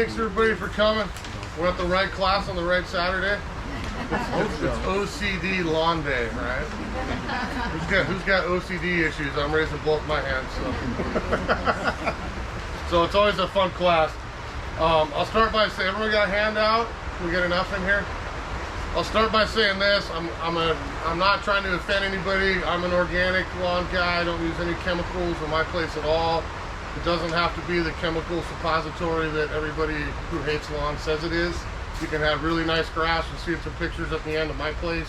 thanks everybody for coming. We're at the right class on the right Saturday. It's OCD lawn day, right? Who's got OCD issues? I'm raising both my hands. So it's always a fun class. I'll start by saying, everyone got a handout? Can we get enough in here? I'll start by saying this. I'm not trying to offend anybody. I'm an organic lawn guy. I don't use any chemicals in my place at all. It doesn't have to be the chemical suppository that everybody who hates lawn says it is. You can have really nice grass. You'll see some pictures at the end of my place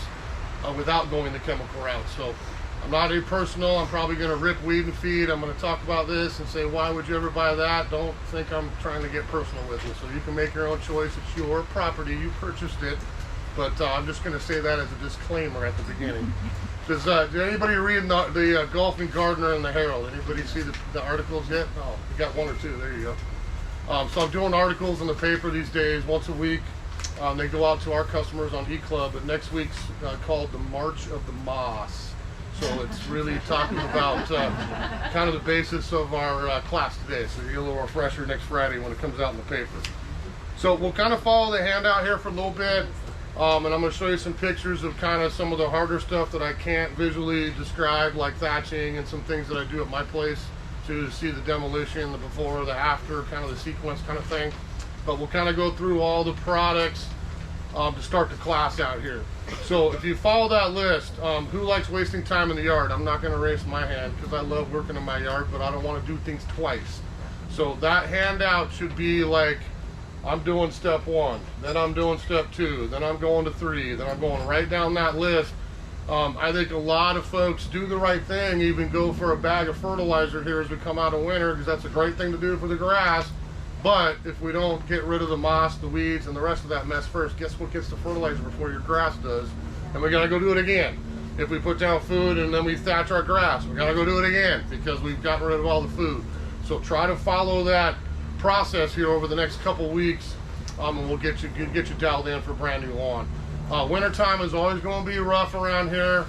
without going the chemical route. So I'm not impersonal. I'm probably going to rip weed and feed. I'm going to talk about this and say, why would you ever buy that? Don't think I'm trying to get personal with you. So you can make your own choice. It's your property. You purchased it. But I'm just going to say that as a disclaimer at the beginning. Did anybody read the Golfing Gardener and the Herald? Anybody see the articles yet? Oh, you got one or two. There you go. So I'm doing articles in the paper these days, once a week. They go out to our customers on eClub, but next week's called the March of the Moss. So it's really talking about kind of the basis of our class today. So you get a little refresher next Friday when it comes out in the paper. So we'll kind of follow the handout here for a little bit. And I'm going to show you some pictures of kind of some of the harder stuff that I can't visually describe, like thatching and some things that I do at my place to see the demolition, the before, the after, kind of the sequence kind of thing. But we'll kind of go through all the products to start the class out here. So if you follow that list, who likes wasting time in the yard? I'm not going to raise my hand because I love working in my yard, but I don't want to do things twice. So that handout should be like, I'm doing step 1, then I'm doing step 2, then I'm going to 3, then I'm going right down that list. I think a lot of folks do the right thing, even go for a bag of fertilizer here as we come out of winter, because that's a great thing to do for the grass. But if we don't get rid of the moss, the weeds, and the rest of that mess first, guess what gets the fertilizer before your grass does? And we gotta go do it again. If we put down food and then we thatch our grass, we gotta go do it again because we've gotten rid of all the food. So try to follow that process here over the next couple weeks, and we'll get you dialed in for brand new lawn. Wintertime is always going to be rough around here.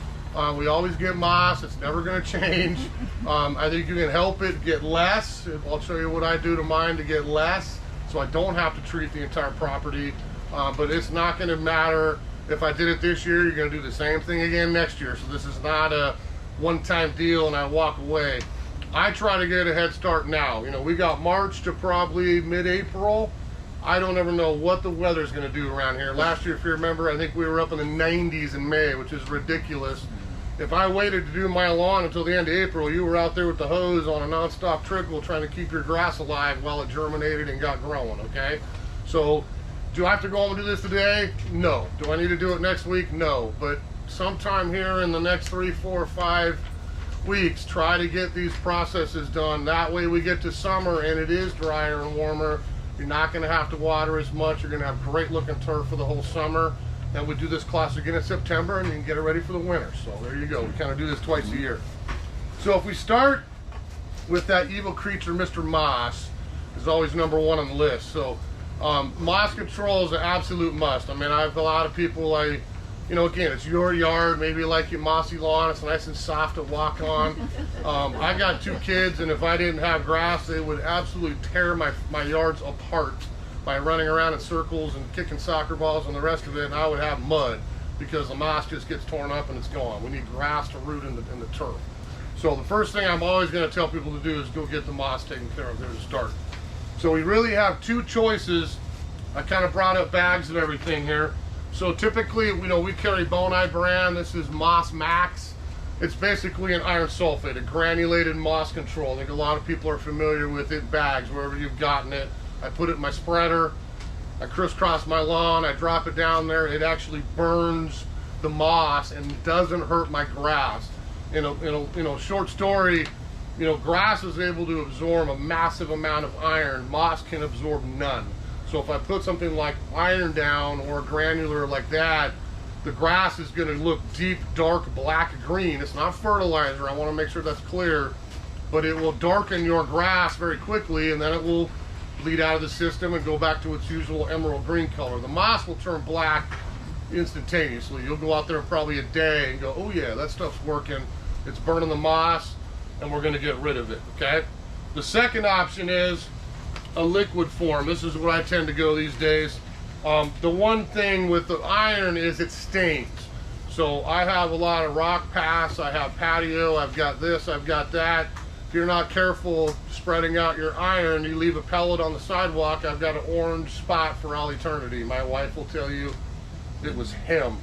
We always get moss. It's never going to change. I think you can help it get less. I'll show you what I do to mine to get less, so I don't have to treat the entire property. But it's not going to matter if I did it this year. You're going to do the same thing again next year. So this is not a one-time deal and I walk away. I try to get a head start now. You know, we got March to probably mid-April. I don't ever know what the weather's going to do around here. Last year, if you remember, I think we were up in the 90s in May, which is ridiculous. If I waited to do my lawn until the end of April, you were out there with the hose on a non-stop trickle trying to keep your grass alive while it germinated and got growing, okay? So, do I have to go home and do this today? No. Do I need to do it next week? No. But sometime here in the next 3, 4, 5 weeks, try to get these processes done. That way we get to summer and it is drier and warmer. You're not going to have to water as much. You're going to have great looking turf for the whole summer. Then we do this class again in September and you can get it ready for the winter. So there you go. We kind of do this twice a year. So if we start with that evil creature, Mr. Moss, is always number 1 on the list. So moss control is an absolute must. I mean, I have a lot of people, you know, again, it's your yard, maybe you like your mossy lawn, it's nice and soft to walk on. I got 2 kids, and if I didn't have grass, they would absolutely tear my yards apart by running around in circles and kicking soccer balls and the rest of it, and I would have mud because the moss just gets torn up and it's gone. We need grass to root in the turf. So the first thing I'm always going to tell people to do is go get the moss taken care of there to start. So we really have 2 choices. I kind of brought up bags and everything here. So typically, you know, we carry Bonai brand. This is Moss Max. It's basically an iron sulfate, a granulated moss control. I think a lot of people are familiar with it, bags, wherever you've gotten it. I put it in my spreader. I crisscross my lawn. I drop it down there. It actually burns the moss and doesn't hurt my grass. In a short story, you know, grass is able to absorb a massive amount of iron. Moss can absorb none. So if I put something like iron down or granular like that, the grass is going to look deep, dark, black, green. It's not fertilizer. I want to make sure that's clear. But it will darken your grass very quickly, and then it will bleed out of the system and go back to its usual emerald green color. The moss will turn black instantaneously. You'll go out there in probably a day and go, oh yeah, that stuff's working. It's burning the moss, and we're going to get rid of it, okay? The second option is a liquid form. This is what I tend to go these days. The one thing with the iron is it stains. So I have a lot of rock paths, I have patio, I've got this, I've got that. If you're not careful spreading out your iron, you leave a pellet on the sidewalk, I've got an orange spot for all eternity. My wife will tell you it was him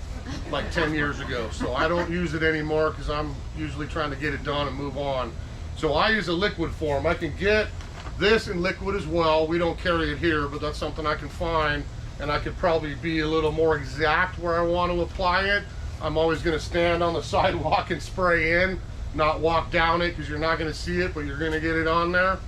like 10 years ago. So I don't use it anymore because I'm usually trying to get it done and move on. So I use a liquid form. I can get this in liquid as well. We don't carry it here, but that's something I can find, and I could probably be a little more exact where I want to apply it. I'm always going to stand on the sidewalk and spray in, not walk down it, because you're not going to see it, but you're going to get it on there.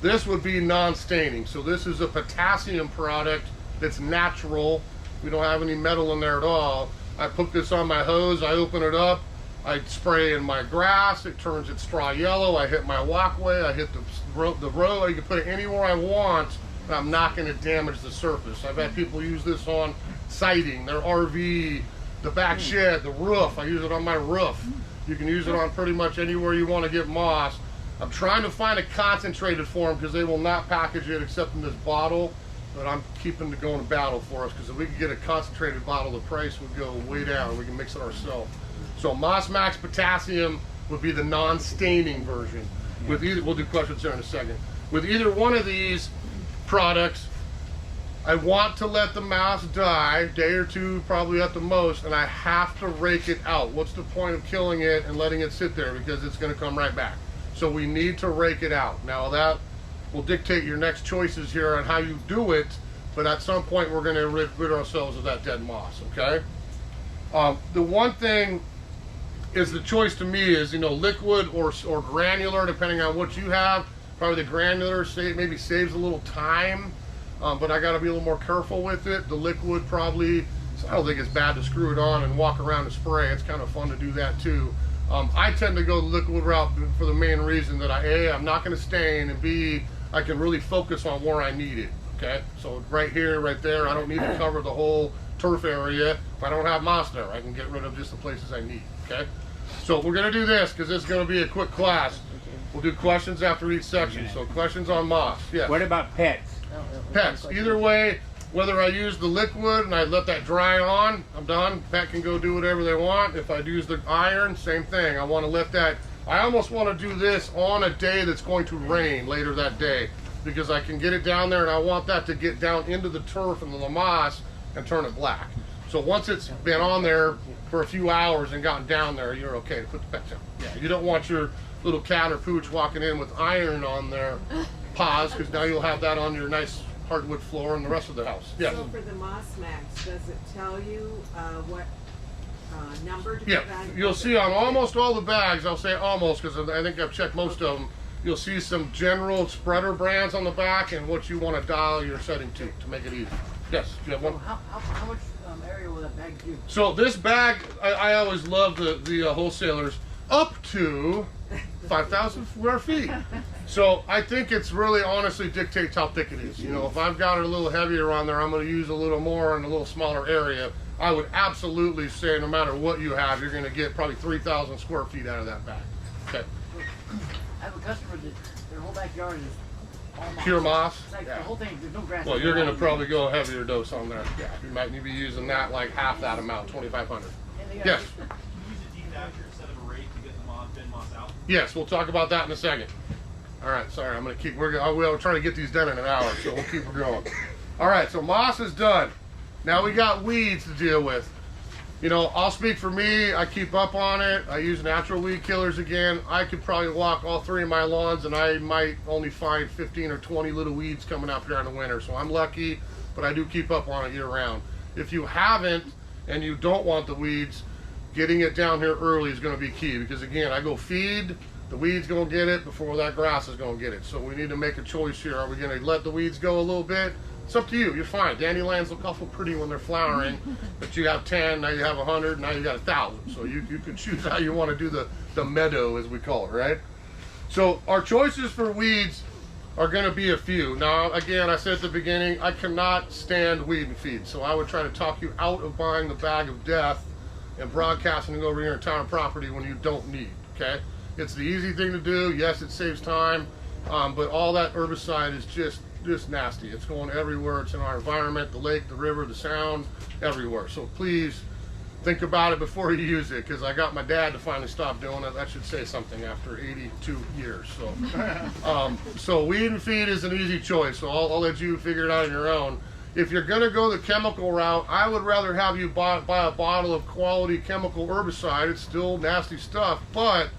This would be non-staining. So this is a potassium product that's natural. We don't have any metal in there at all. I put this on my hose, I open it up, I spray in my grass, it turns it straw yellow, I hit my walkway, I hit the road, I can put it anywhere I want, and I'm not going to damage the surface. I've had people use this on siding, their RV, the back shed, the roof. I use it on my roof. You can use it on pretty much anywhere you want to get moss. I'm trying to find a concentrated form because they will not package it except in this bottle, but I'm keeping it going to battle for us, because if we could get a concentrated bottle, the price would go way down. We can mix it ourselves. So Moss Max Potassium would be the non-staining version. With either, we'll do questions here in a second. With either one of these products, I want to let the mouse die, day or two probably at the most, and I have to rake it out. What's the point of killing it and letting it sit there? Because it's going to come right back. So we need to rake it out. Now that will dictate your next choices here on how you do it, but at some point we're going to rid ourselves of that dead moss, okay? The one thing is, the choice to me is, you know, liquid or granular, depending on what you have. Probably the granular maybe saves a little time. But I got to be a little more careful with it. The liquid probably, I don't think it's bad to screw it on and walk around and spray. It's kind of fun to do that too. I tend to go the liquid route for the main reason that A, I'm not going to stain, and B, I can really focus on where I need it. Okay, so right here, right there, I don't need to cover the whole turf area. If I don't have moss there, I can get rid of just the places I need. Okay, so we're going to do this because this is going to be a quick class. We'll do questions after each section. So questions on moss. Yeah. What about pets? Pets, either way, whether I use the liquid and I let that dry on, I'm done. Pet can go do whatever they want. If I use the iron, same thing. I want to let that, I almost want to do this on a day that's going to rain later that day, because I can get it down there and I want that to get down into the turf and the moss and turn it black. So once it's been on there for a few hours and gotten down there, you're okay to put the pets down. Yeah, you don't want your little cat or pooch walking in with iron on their paws, because now you'll have that on your nice hardwood floor and the rest of the house. Yeah. So for the Moss Max, does it tell you what number to put on? You'll see on almost all the bags, I'll say almost because I think I've checked most of them, you'll see some general spreader brands on the back and what you want to dial your setting to make it easy. Yes, you have one? So how much area will that bag do? So this bag, I always love the wholesalers, up to 5,000 square feet. So I think it's really honestly dictates how thick it is. You know, if I've got it a little heavier on there, I'm going to use a little more in a little smaller area. I would absolutely say no matter what you have, you're going to get probably 3,000 square feet out of that bag. Okay. I have a customer that their whole backyard is all moss. Pure moss? It's like Yeah. the whole thing, there's no grass. Well, you're going to probably go a heavier dose on there. Yeah, you might be using that like half that amount, 2,500. Yes. Yes, we'll talk about that in a second. All right, sorry, I'm going to keep, we're trying to get these done in an hour, so we'll keep going. All right, so moss is done. Now we got weeds to deal with. You know, I'll speak for me. I keep up on it. I use natural weed killers again. I could probably walk all 3 of my lawns and I might only find 15 or 20 little weeds coming up here in the winter. So I'm lucky, but I do keep up on it year round. If you haven't and you don't want the weeds, getting it down here early is going to be key, because again, I go feed, the weeds going to get it before that grass is going to get it. So we need to make a choice here. Are we going to let the weeds go a little bit? It's up to you. You're fine. Dandelions look awful pretty when they're flowering, but you have 10, now you have 100, now you got 1,000. So you can choose how you want to do the meadow, as we call it, right? So our choices for weeds are going to be a few. Now, again, I said at the beginning, I cannot stand weed and feed. So I would try to talk you out of buying the bag of death and broadcasting it over your entire property when you don't need, okay? It's the easy thing to do. Yes, it saves time, but all that herbicide is just, just nasty. It's going everywhere. It's in our environment, the lake, the river, the sound, everywhere. So please think about it before you use it, because I got my dad to finally stop doing it. That should say something after 82 years. So, so weed and feed is an easy choice. So I'll let you figure it out on your own. If you're going to go the chemical route, I would rather have you buy a bottle of quality chemical herbicide. It's still nasty stuff, but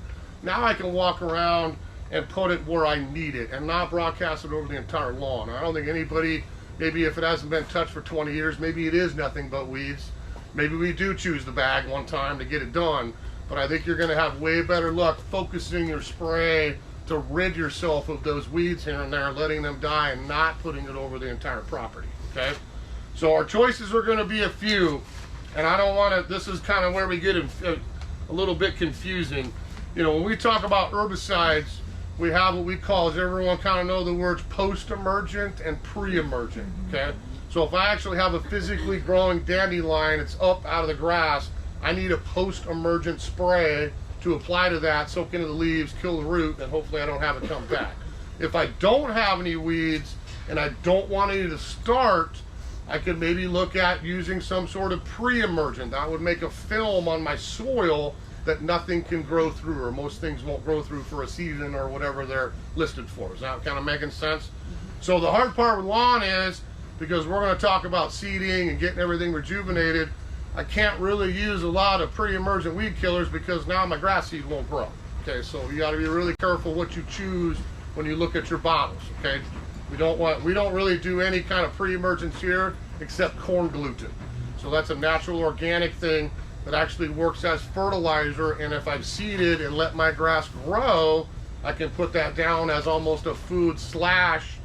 now I can walk around and put it where I need it and not broadcast it over the entire lawn. I don't think anybody, maybe if it hasn't been touched for 20 years, maybe it is nothing but weeds. Maybe we do choose the bag one time to get it done, but I think you're going to have way better luck focusing your spray to rid yourself of those weeds here and there, letting them die and not putting it over the entire property. Okay, so our choices are going to be a few, and I don't want to, this is kind of where we get a little bit confusing. You know, when we talk about herbicides, we have what we call, does everyone kind of know the words post-emergent and pre-emergent, okay? So if I actually have a physically growing dandelion, it's up out of the grass, I need a post-emergent spray to apply to that, soak into the leaves, kill the root, and hopefully I don't have it come back. If I don't have any weeds, and I don't want any to start, I could maybe look at using some sort of pre-emergent. That would make a film on my soil that nothing can grow through, or most things won't grow through for a season or whatever they're listed for. Is that kind of making sense? So the hard part with lawn is, because we're going to talk about seeding and getting everything rejuvenated, I can't really use a lot of pre-emergent weed killers because now my grass seed won't grow. Okay, so you got to be really careful what you choose when you look at your bottles. Okay, we don't really do any kind of pre-emergence here except corn gluten. So that's a natural organic thing that actually works as fertilizer, and if I've seeded and let my grass grow, I can put that down as almost a food slash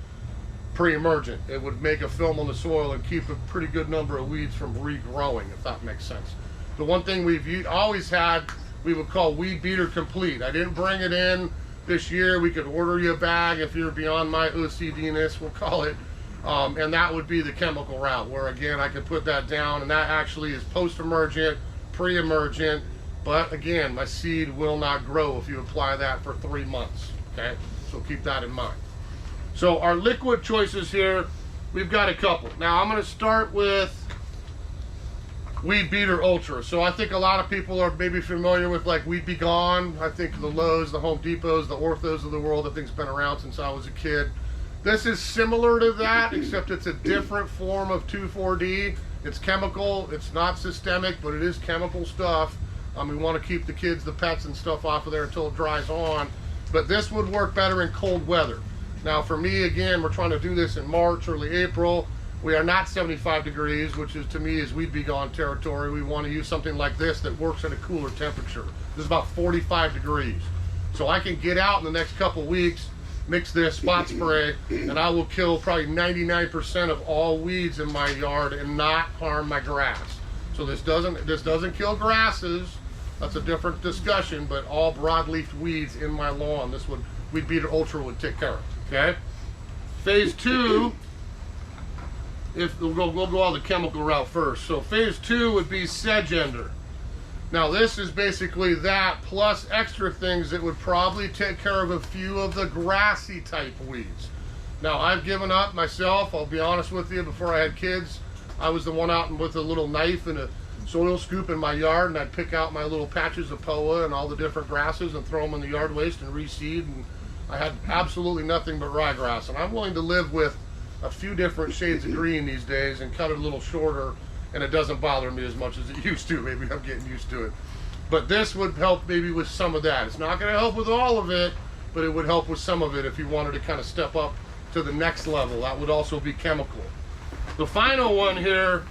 pre-emergent. It would make a film on the soil and keep a pretty good number of weeds from regrowing, if that makes sense. The one thing we've always had, we would call Weed Beater Complete. I didn't bring it in this year. We could order you a bag if you're beyond my OCD-ness, we'll call it. And that would be the chemical route, where again, I could put that down, and that actually is post-emergent, pre-emergent, but again, my seed will not grow if you apply that for 3 months, okay? So keep that in mind. So our liquid choices here, we've got a couple. Now I'm gonna start with Weed Beater Ultra. So I think a lot of people are maybe familiar with like Weed Be Gone. I think the Lowe's, the Home Depots, the Orthos of the world, that thing's been around since I was a kid. This is similar to that, except it's a different form of 2,4-D. It's chemical, it's not systemic, but it is chemical stuff. We want to keep the kids, the pets and stuff off of there until it dries on. But this would work better in cold weather. Now for me, again, we're trying to do this in March, early April. We are not 75 degrees, which is to me is Weed Be Gone territory. We want to use something like this that works at a cooler temperature. This is about 45 degrees. So I can get out in the next couple weeks, mix this spot spray, and I will kill probably 99% of all weeds in my yard and not harm my grass. So this doesn't kill grasses. That's a different discussion, but all broadleaf weeds in my lawn, Weed Beater Ultra would take care of. Okay. Phase 2, we'll go all the chemical route first. So phase 2 would be Sedge Ender. Now this is basically that plus extra things that would probably take care of a few of the grassy type weeds. Now I've given up myself, I'll be honest with you, before I had kids, I was the one out with a little knife and a soil scoop in my yard, and I'd pick out my little patches of POA and all the different grasses and throw them in the yard waste and reseed, and I had absolutely nothing but ryegrass. And I'm willing to live with a few different shades of green these days and cut it a little shorter, and it doesn't bother me as much as it used to. Maybe I'm getting used to it. But this would help maybe with some of that. It's not going to help with all of it, but it would help with some of it if you wanted to kind of step up to the next level. That would also be chemical. The final one here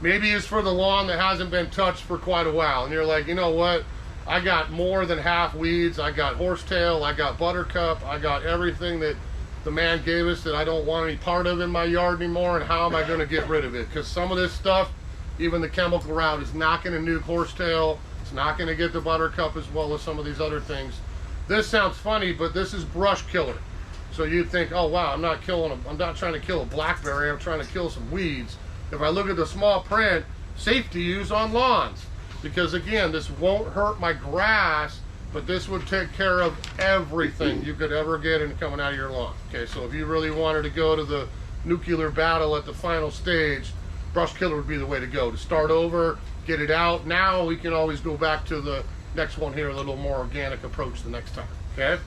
maybe is for the lawn that hasn't been touched for quite a while. And you're like, you know what? I got more than half weeds. I got horsetail. I got buttercup. I got everything that the man gave us that I don't want any part of in my yard anymore, and how am I going to get rid of it? Because some of this stuff, even the chemical route, is not going to nuke horsetail. It's not going to get the buttercup as well as some of these other things. This sounds funny, but this is brush killer. So you'd think, oh wow, I'm not trying to kill a blackberry, I'm trying to kill some weeds. If I look at the small print, safety use on lawns. Because again, this won't hurt my grass but this would take care of everything you could ever get in coming out of your lawn. Okay, so if you really wanted to go to the nuclear battle at the final stage, brush killer would be the way to go. To start over, get it out. Now we can always go back to the next one here, a little more organic approach the next time, okay?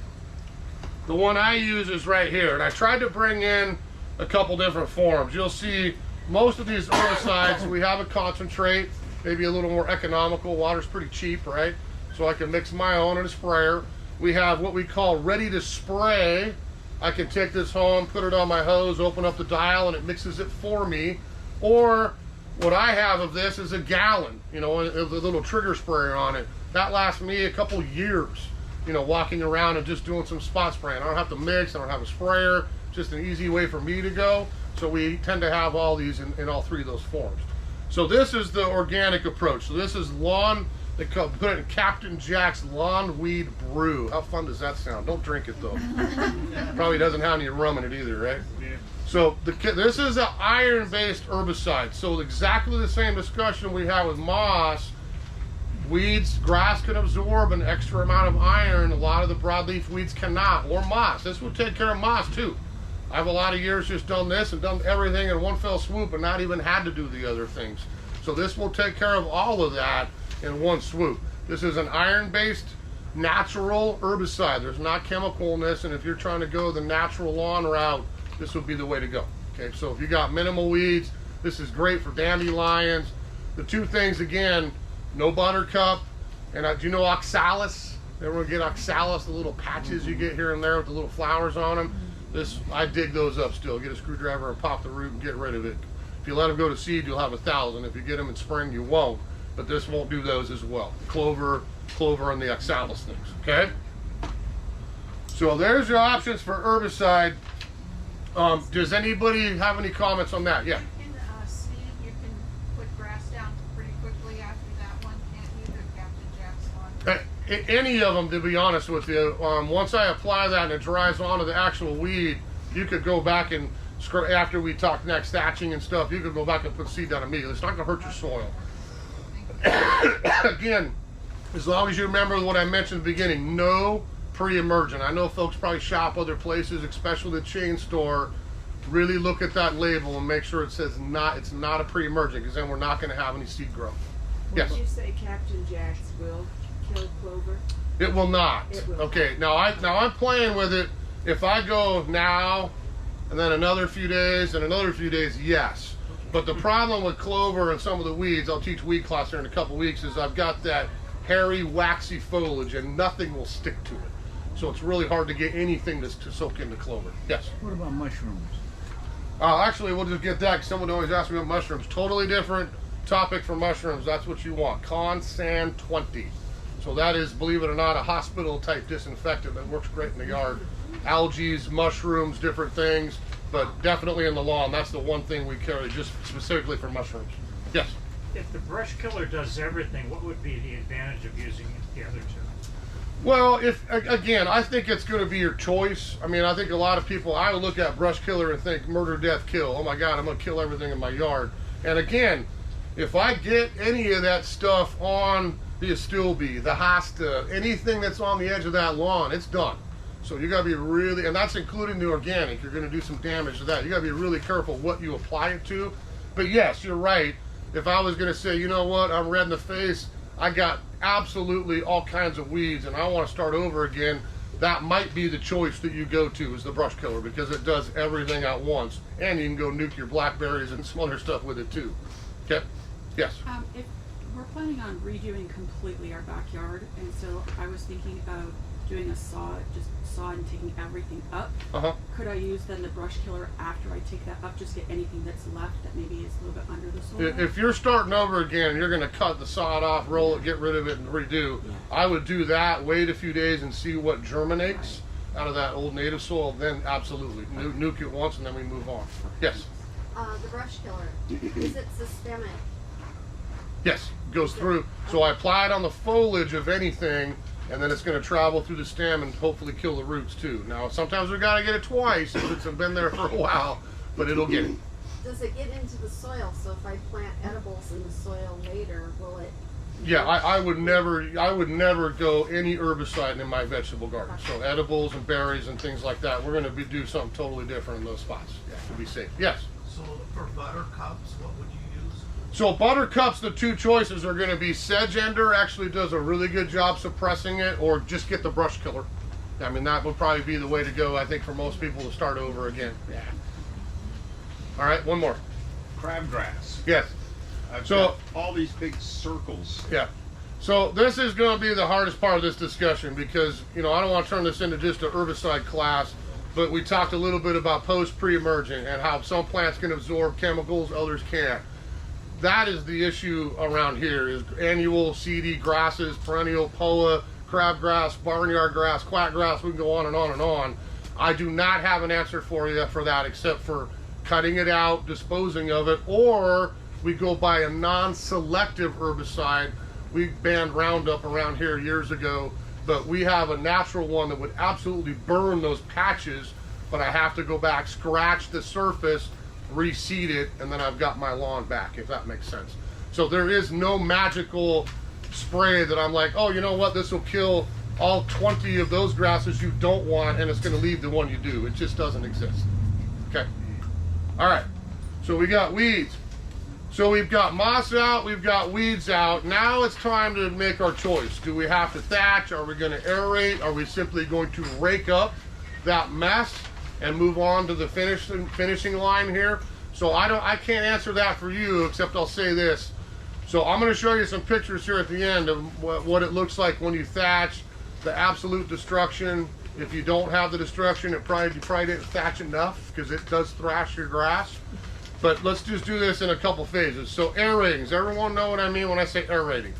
The one I use is right here, and I tried to bring in a couple different forms. You'll see most of these herbicides, we have a concentrate, maybe a little more economical. Water's pretty cheap, right? So I can mix my own in a sprayer. We have what we call ready to spray. I can take this home, put it on my hose, open up the dial, and it mixes it for me. Or what I have of this is a gallon, you know, with a little trigger sprayer on it. That lasts me a couple years, you know, walking around and just doing some spot spraying. I don't have to mix, I don't have a sprayer, just an easy way for me to go. So we tend to have all these in all three of those forms. So this is the organic approach. So this is lawn, they put it in Captain Jack's Lawn Weed Brew. How fun does that sound? Don't drink it though. Probably doesn't have any rum in it either, right? Yeah. So this is an iron-based herbicide. So exactly the same discussion we had with moss. Weeds, grass can absorb an extra amount of iron. A lot of the broadleaf weeds cannot, or moss. This will take care of moss too. I have a lot of years just done this and done everything in one fell swoop and not even had to do the other things. So this will take care of all of that in one swoop. This is an iron-based natural herbicide. There's not chemical in this, and if you're trying to go the natural lawn route, this would be the way to go. Okay, so if you got minimal weeds, this is great for dandelions. The two things, again, no buttercup, and do you know oxalis? Everyone get oxalis, the little patches you get here and there with the little flowers on them? This, I dig those up still. Get a screwdriver and pop the root and get rid of it. If you let them go to seed, you'll have 1,000. If you get them in spring, you won't. But this won't do those as well. Clover, and the oxalis things, okay? So there's your options for herbicide. Does anybody have any comments on that? Yeah. In seed, you can put grass down pretty quickly after that one, can't you, the Captain Jack's one? Any of them, to be honest with you. Once I apply that and it dries onto the actual weed, you could go back and, after we talk next thatching and stuff, you could go back and put seed down immediately. It's not going to hurt your soil. Again, as long as you remember what I mentioned at the beginning, no pre-emergent. I know folks probably shop other places, especially the chain store. Really look at that label and make sure it says it's not a pre-emergent, because then we're not going to have any seed growth. Yes? Did you say Captain Jack's will kill clover? It will not. It will. Okay, now I'm playing with it. If I go now and then another few days and another few days, yes. But the problem with clover and some of the weeds, I'll teach weed class here in a couple weeks, is I've got that hairy, waxy foliage and nothing will stick to it. So it's really hard to get anything to soak into clover. Yes? What about mushrooms? Actually, we'll just get that, because someone always asks me about mushrooms. Totally different topic for mushrooms. That's what you want. Consan 20. So that is, believe it or not, a hospital-type disinfectant that works great in the yard. Algae, mushrooms, different things. But definitely in the lawn, that's the one thing we carry just specifically for mushrooms. Yes? If the brush killer does everything, what would be the advantage of using the other two? Well, again, I think it's going to be your choice. I mean, I think a lot of people, I would look at brush killer and think murder, death, kill. Oh my God, I'm going to kill everything in my yard. And again, if I get any of that stuff on the astilbe, the hosta, anything that's on the edge of that lawn, it's done. So you got to be really, and that's including the organic, you're going to do some damage to that. You got to be really careful what you apply it to. But yes, you're right. If I was going to say, you know what, I'm red in the face, I got absolutely all kinds of weeds and I want to start over again, that might be the choice that you go to, is the brush killer, because it does everything at once. And you can go nuke your blackberries and some other stuff with it too. Okay? Yes? If we're planning on redoing completely our backyard, and so I was thinking about doing a saw and taking everything up. Could I use then the brush killer after I take that up, just get anything that's left that maybe is a little bit under the soil? If you're starting over again, you're going to cut the sod off, roll it, get rid of it, and redo. Yeah. I would do that, wait a few days and see what germinates out of that old native soil, then absolutely. Nuke it once and then we move on. Yes? The brush killer, is it systemic? Yes, goes through. So I apply it on the foliage of anything, and then it's going to travel through the stem and hopefully kill the roots too. Now, sometimes we've got to get it twice if it's been there for a while, but it'll get it. Does it get into the soil? So if I plant edibles in the soil later, will it Yeah, I would never go any herbicide in my vegetable garden. So edibles and berries and things like that, we're going to do something totally different in those spots, to be safe. Yes? So for buttercups, what would you use? So buttercups, the two choices are going to be sedge ender actually does a really good job suppressing it, or just get the brush killer. I mean, that would probably be the way to go, I think, for most people to start over again. Yeah. All right, one more. Crabgrass. Yes. I've So- got all these big circles. Yeah. So this is going to be the hardest part of this discussion because, I don't want to turn this into just an herbicide class, but we talked a little bit about pre-emergent and how some plants can absorb chemicals, others can't. That is the issue around here is annual seedy grasses, perennial poa, crabgrass, barnyard grass, quackgrass, we can go on and on and on. I do not have an answer for you for that except for cutting it out, disposing of it, or we go by a non-selective herbicide. We banned Roundup around here years ago, but we have a natural one that would absolutely burn those patches, but I have to go back, scratch the surface, reseed it, and then I've got my lawn back, if that makes sense. So there is no magical spray that I'm like, oh, you know what, this will kill all 20 of those grasses you don't want, and it's going to leave the one you do. It just doesn't exist. Okay. All right. So we got weeds. So we've got moss out, we've got weeds out. Now it's time to make our choice. Do we have to thatch? Are we going to aerate? Are we simply going to rake up that mess and move on to the finishing line here? So I can't answer that for you, except I'll say this. So I'm going to show you some pictures here at the end of what it looks like when you thatch, the absolute destruction. If you don't have the destruction, you probably didn't thatch enough because it does thrash your grass. But let's just do this in a couple phases. So aerating, does everyone know what I mean when I say aerating?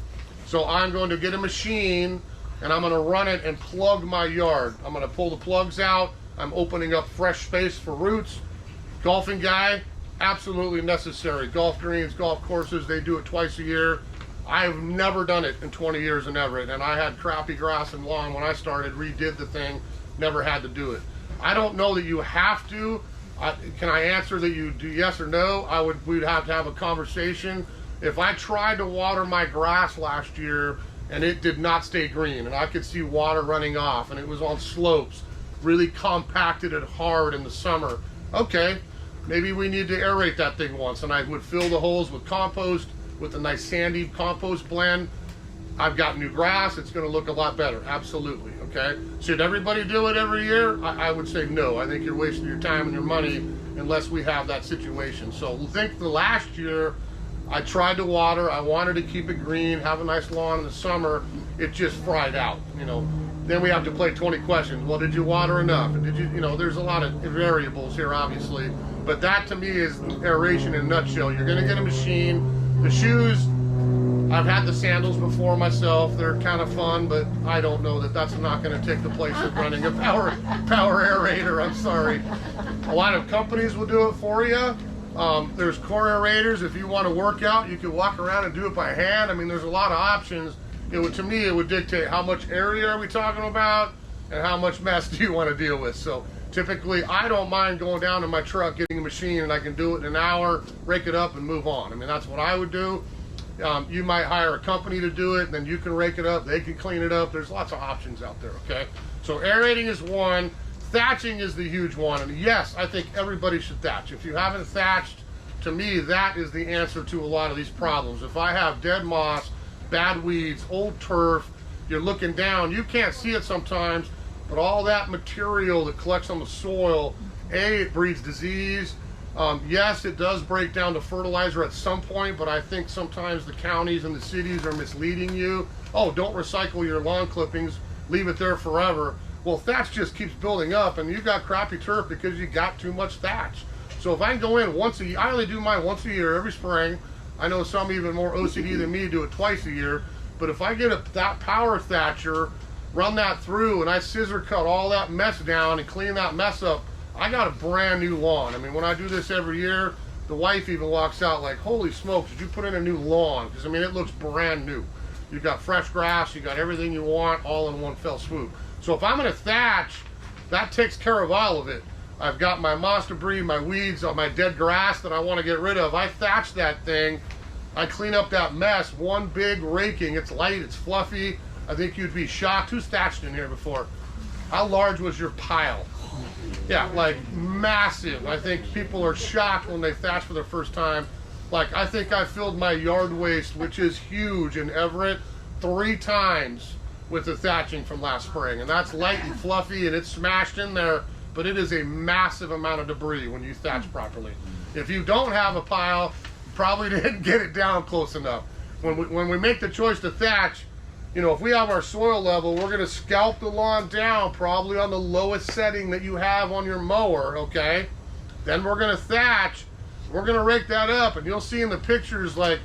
So I'm going to get a machine and I'm going to run it and plug my yard. I'm going to pull the plugs out. I'm opening up fresh space for roots. Golfing guy, absolutely necessary. Golf greens, golf courses, they do it twice a year. I've never done it in 20 years in Everett, and I had crappy grass and lawn when I started, redid the thing, never had to do it. I don't know that you have to. Can I answer that you do yes or no? We'd have to have a conversation. If I tried to water my grass last year and it did not stay green and I could see water running off and it was on slopes, really compacted and hard in the summer, okay, maybe we need to aerate that thing once, and I would fill the holes with compost with a nice sandy compost blend. I've got new grass, it's going to look a lot better, absolutely, okay? Should everybody do it every year? I would say no. I think you're wasting your time and your money unless we have that situation. So think the last year, I tried to water, I wanted to keep it green, have a nice lawn in the summer, it just fried out, Then we have to play 20 questions. Well, did you water enough? And did you, there's a lot of variables here, obviously. But that to me is aeration in a nutshell. You're gonna get a machine. The shoes, I've had the sandals before myself. They're kind of fun, but I don't know that that's not going to take the place of running a power aerator. I'm sorry. A lot of companies will do it for you. There's core aerators. If you want to work out, you can walk around and do it by hand. I mean, there's a lot of options. To me, it would dictate how much area are we talking about and how much mess do you want to deal with. So typically, I don't mind going down to my truck, getting a machine, and I can do it in an hour, rake it up, and move on. I mean, that's what I would do. You might hire a company to do it, and then you can rake it up, they can clean it up. There's lots of options out there, okay? So aerating is one. Thatching is the huge one. And yes, I think everybody should thatch. If you haven't thatched, to me, that is the answer to a lot of these problems. If I have dead moss, bad weeds, old turf, you're looking down, you can't see it sometimes, but all that material that collects on the soil, it breeds disease. Yes, it does break down to fertilizer at some point, but I think sometimes the counties and the cities are misleading you. Oh, don't recycle your lawn clippings, leave it there forever. Well, thatch just keeps building up, and you got crappy turf because you got too much thatch. So if I can go in once a year, I only do mine once a year, every spring. I know some even more OCD than me do it twice a year, but if I get that power thatcher, run that through, and I scissor cut all that mess down and clean that mess up, I got a brand new lawn. I mean, when I do this every year, the wife even walks out like, holy smokes, did you put in a new lawn? Because, I mean, it looks brand new. You've got fresh grass, you got everything you want all in one fell swoop. So if I'm going to thatch, that takes care of all of it. I've got my moss debris, my weeds, my dead grass that I want to get rid of. I thatch that thing. I clean up that mess, one big raking. It's light, it's fluffy. I think you'd be shocked. Who's thatched in here before? How large was your pile? Yeah, like massive. I think people are shocked when they thatch for the first time. Like, I think I filled my yard waste, which is huge in Everett, 3 times with the thatching from last spring. And that's light and fluffy and it's smashed in there, but it is a massive amount of debris when you thatch properly. If you don't have a pile, you probably didn't get it down close enough. When we make the choice to thatch, you know, if we have our soil level, we're going to scalp the lawn down probably on the lowest setting that you have on your mower, okay? Then we're going to thatch. We're going to rake that up, and you'll see in the pictures, like,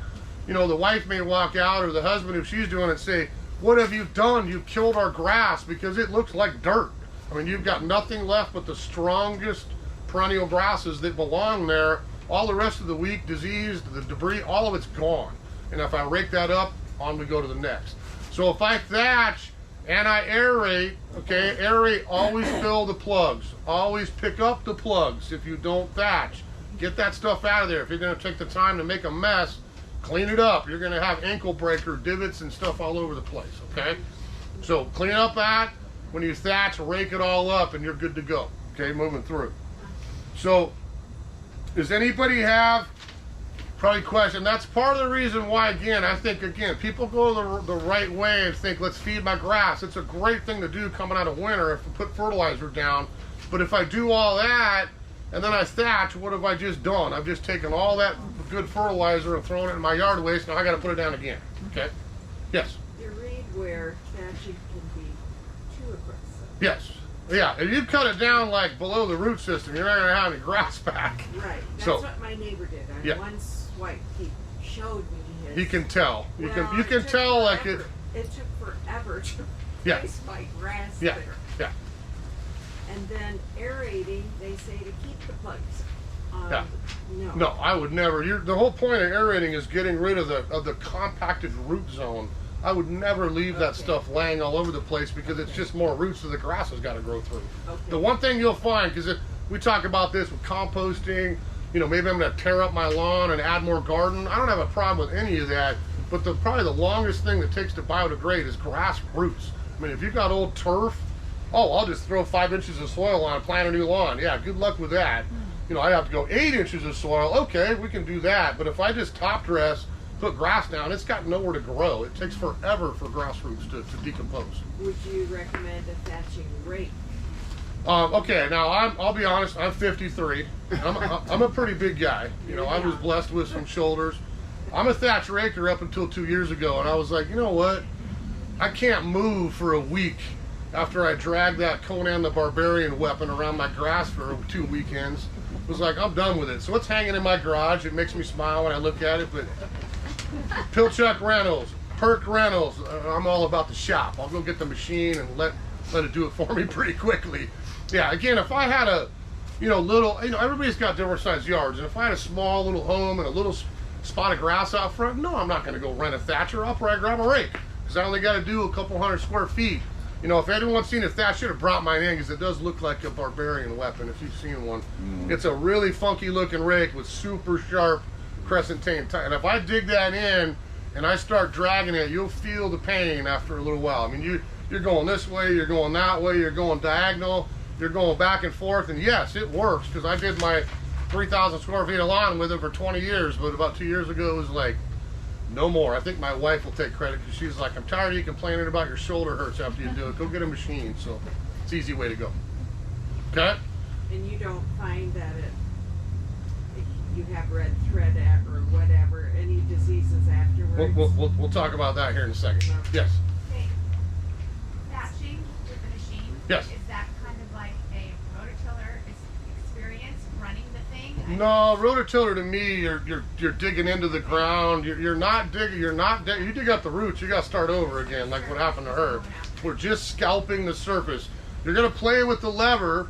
you know, the wife may walk out, or the husband, if she's doing it, say, what have you done? You've killed our grass, because it looks like dirt. I mean, you've got nothing left but the strongest perennial grasses that belong there. All the rest of the weak, diseased, the debris, all of it's gone. And if I rake that up, on we go to the next. So if I thatch and I aerate, okay, aerate, always fill the plugs. Always pick up the plugs if you don't thatch. Get that stuff out of there. If you're going to take the time to make a mess, clean it up. You're going to have ankle breaker, divots, and stuff all over the place, okay? So clean up that. When you thatch, rake it all up, and you're good to go, okay, moving through. So does anybody have probably question? That's part of the reason why, again, I think, again, people go the right way and think, let's feed my grass. It's a great thing to do coming out of winter if I put fertilizer down. But if I do all that, and then I thatch, what have I just done? I've just taken all that good fertilizer and thrown it in my yard waste. Now I got to put it down again. Okay? Yes? You read where thatching can be too aggressive. Yes. Yeah. If you cut it down like below the root system, you're not going to have any grass back. Right. That's So, what my neighbor did. On yeah. one swipe, he showed me his. He can tell. You Well, can took tell like it. forever. It took forever to Yeah. replace my grass Yeah. there. Yeah. And then aerating, they say to keep the plugs. Yeah. No. No, I would never. The whole point of aerating is getting rid of the compacted root zone. I would never leave that stuff laying all over the place because it's just more roots that the grass has got to grow through. Okay. The one thing you'll find, because we talk about this with composting, you know, maybe I'm going to tear up my lawn and add more garden. I don't have a problem with any of that, but probably the longest thing that takes to biodegrade is grass roots. I mean, if you've got old turf, oh, I'll just throw 5 inches of soil on and plant a new lawn. Yeah, good luck with that. You know, I have to go 8 inches of soil. Okay, we can do that. But if I just top dress, put grass down, it's got nowhere to grow. It takes forever for grass roots to decompose. Would you recommend a thatching rake? Okay, now I'll be honest, I'm 53. I'm a pretty big guy. You know, I was blessed with some shoulders. I'm a thatch raker up until 2 years ago, and I was like, you know what? I can't move for a week after I dragged that Conan the Barbarian weapon around my grass for 2 weekends. It was like, I'm done with it. So it's hanging in my garage. It makes me smile when I look at it, but Pilchuck Rentals, Perk Rentals, I'm all about the shop. I'll go get the machine and let it do it for me pretty quickly. Yeah, again, if I had a, little, everybody's got different sized yards, and if I had a small little home and a little spot of grass out front, no, I'm not going to go rent a thatcher. I'll probably grab a rake, because I only got to do a couple hundred square feet. You know, if anyone's seen a thatch, should have brought mine in, because it does look like a barbarian weapon if you've seen one. It's a really funky looking rake with super sharp crescent tane. And if I dig that in and I start dragging it, you'll feel the pain after a little while. I mean, you're going this way, you're going that way, you're going diagonal, you're going back and forth, and yes, it works, because I did my 3,000 square feet of lawn with it for 20 years, but about 2 years ago it was like, no more. I think my wife will take credit, because she's like, I'm tired of you complaining about your shoulder hurts after you do it. Go get a machine. So it's an easy way to go. Okay? And you don't find that you have red thread or whatever, any diseases afterwards? We'll talk about that here in a second. No. Yes. Okay. Thatching with the machine. Yes. Is that kind of like a rototiller experience running the thing? No, rototiller to me, you're digging into the ground. You're not digging. You dig up the roots. You got to start over again, like what happened to her. We're just scalping the surface. You're gonna play with the lever,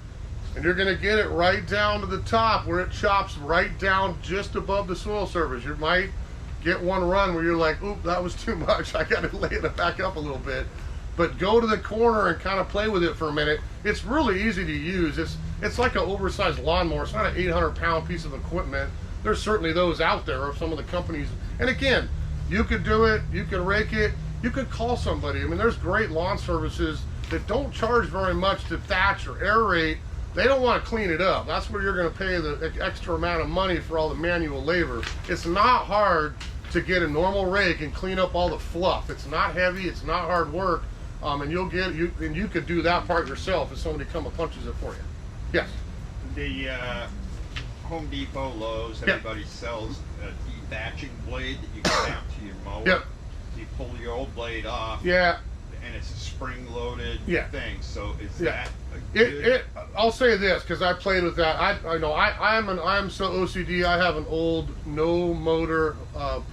and you're gonna get it right down to the top where it chops right down just above the soil surface. You might get one run where you're like, oop, that was too much. I gotta lay it back up a little bit. But go to the corner and kind of play with it for a minute. It's really easy to use. It's like an oversized lawnmower. It's not an 800-pound piece of equipment. there's certainly those out there of some of the companies. And again, you could do it, you could rake it, you could call somebody. I mean, there's great lawn services that don't charge very much to thatch or aerate. They don't want to clean it up. That's where you're going to pay the extra amount of money for all the manual labor. It's not hard to get a normal rake and clean up all the fluff. It's not heavy, it's not hard work, and you could do that part yourself if somebody come and punches it for you. Yes. The Home Depot, Lowe's, Yeah. everybody sells a dethatching blade that you can mount to your mower. Yep. You pull your old blade off. Yeah. And it's a spring-loaded Yeah. thing. So is Yeah. that a good? I'll say this because I played with that. I know I'm so OCD. I have an old no motor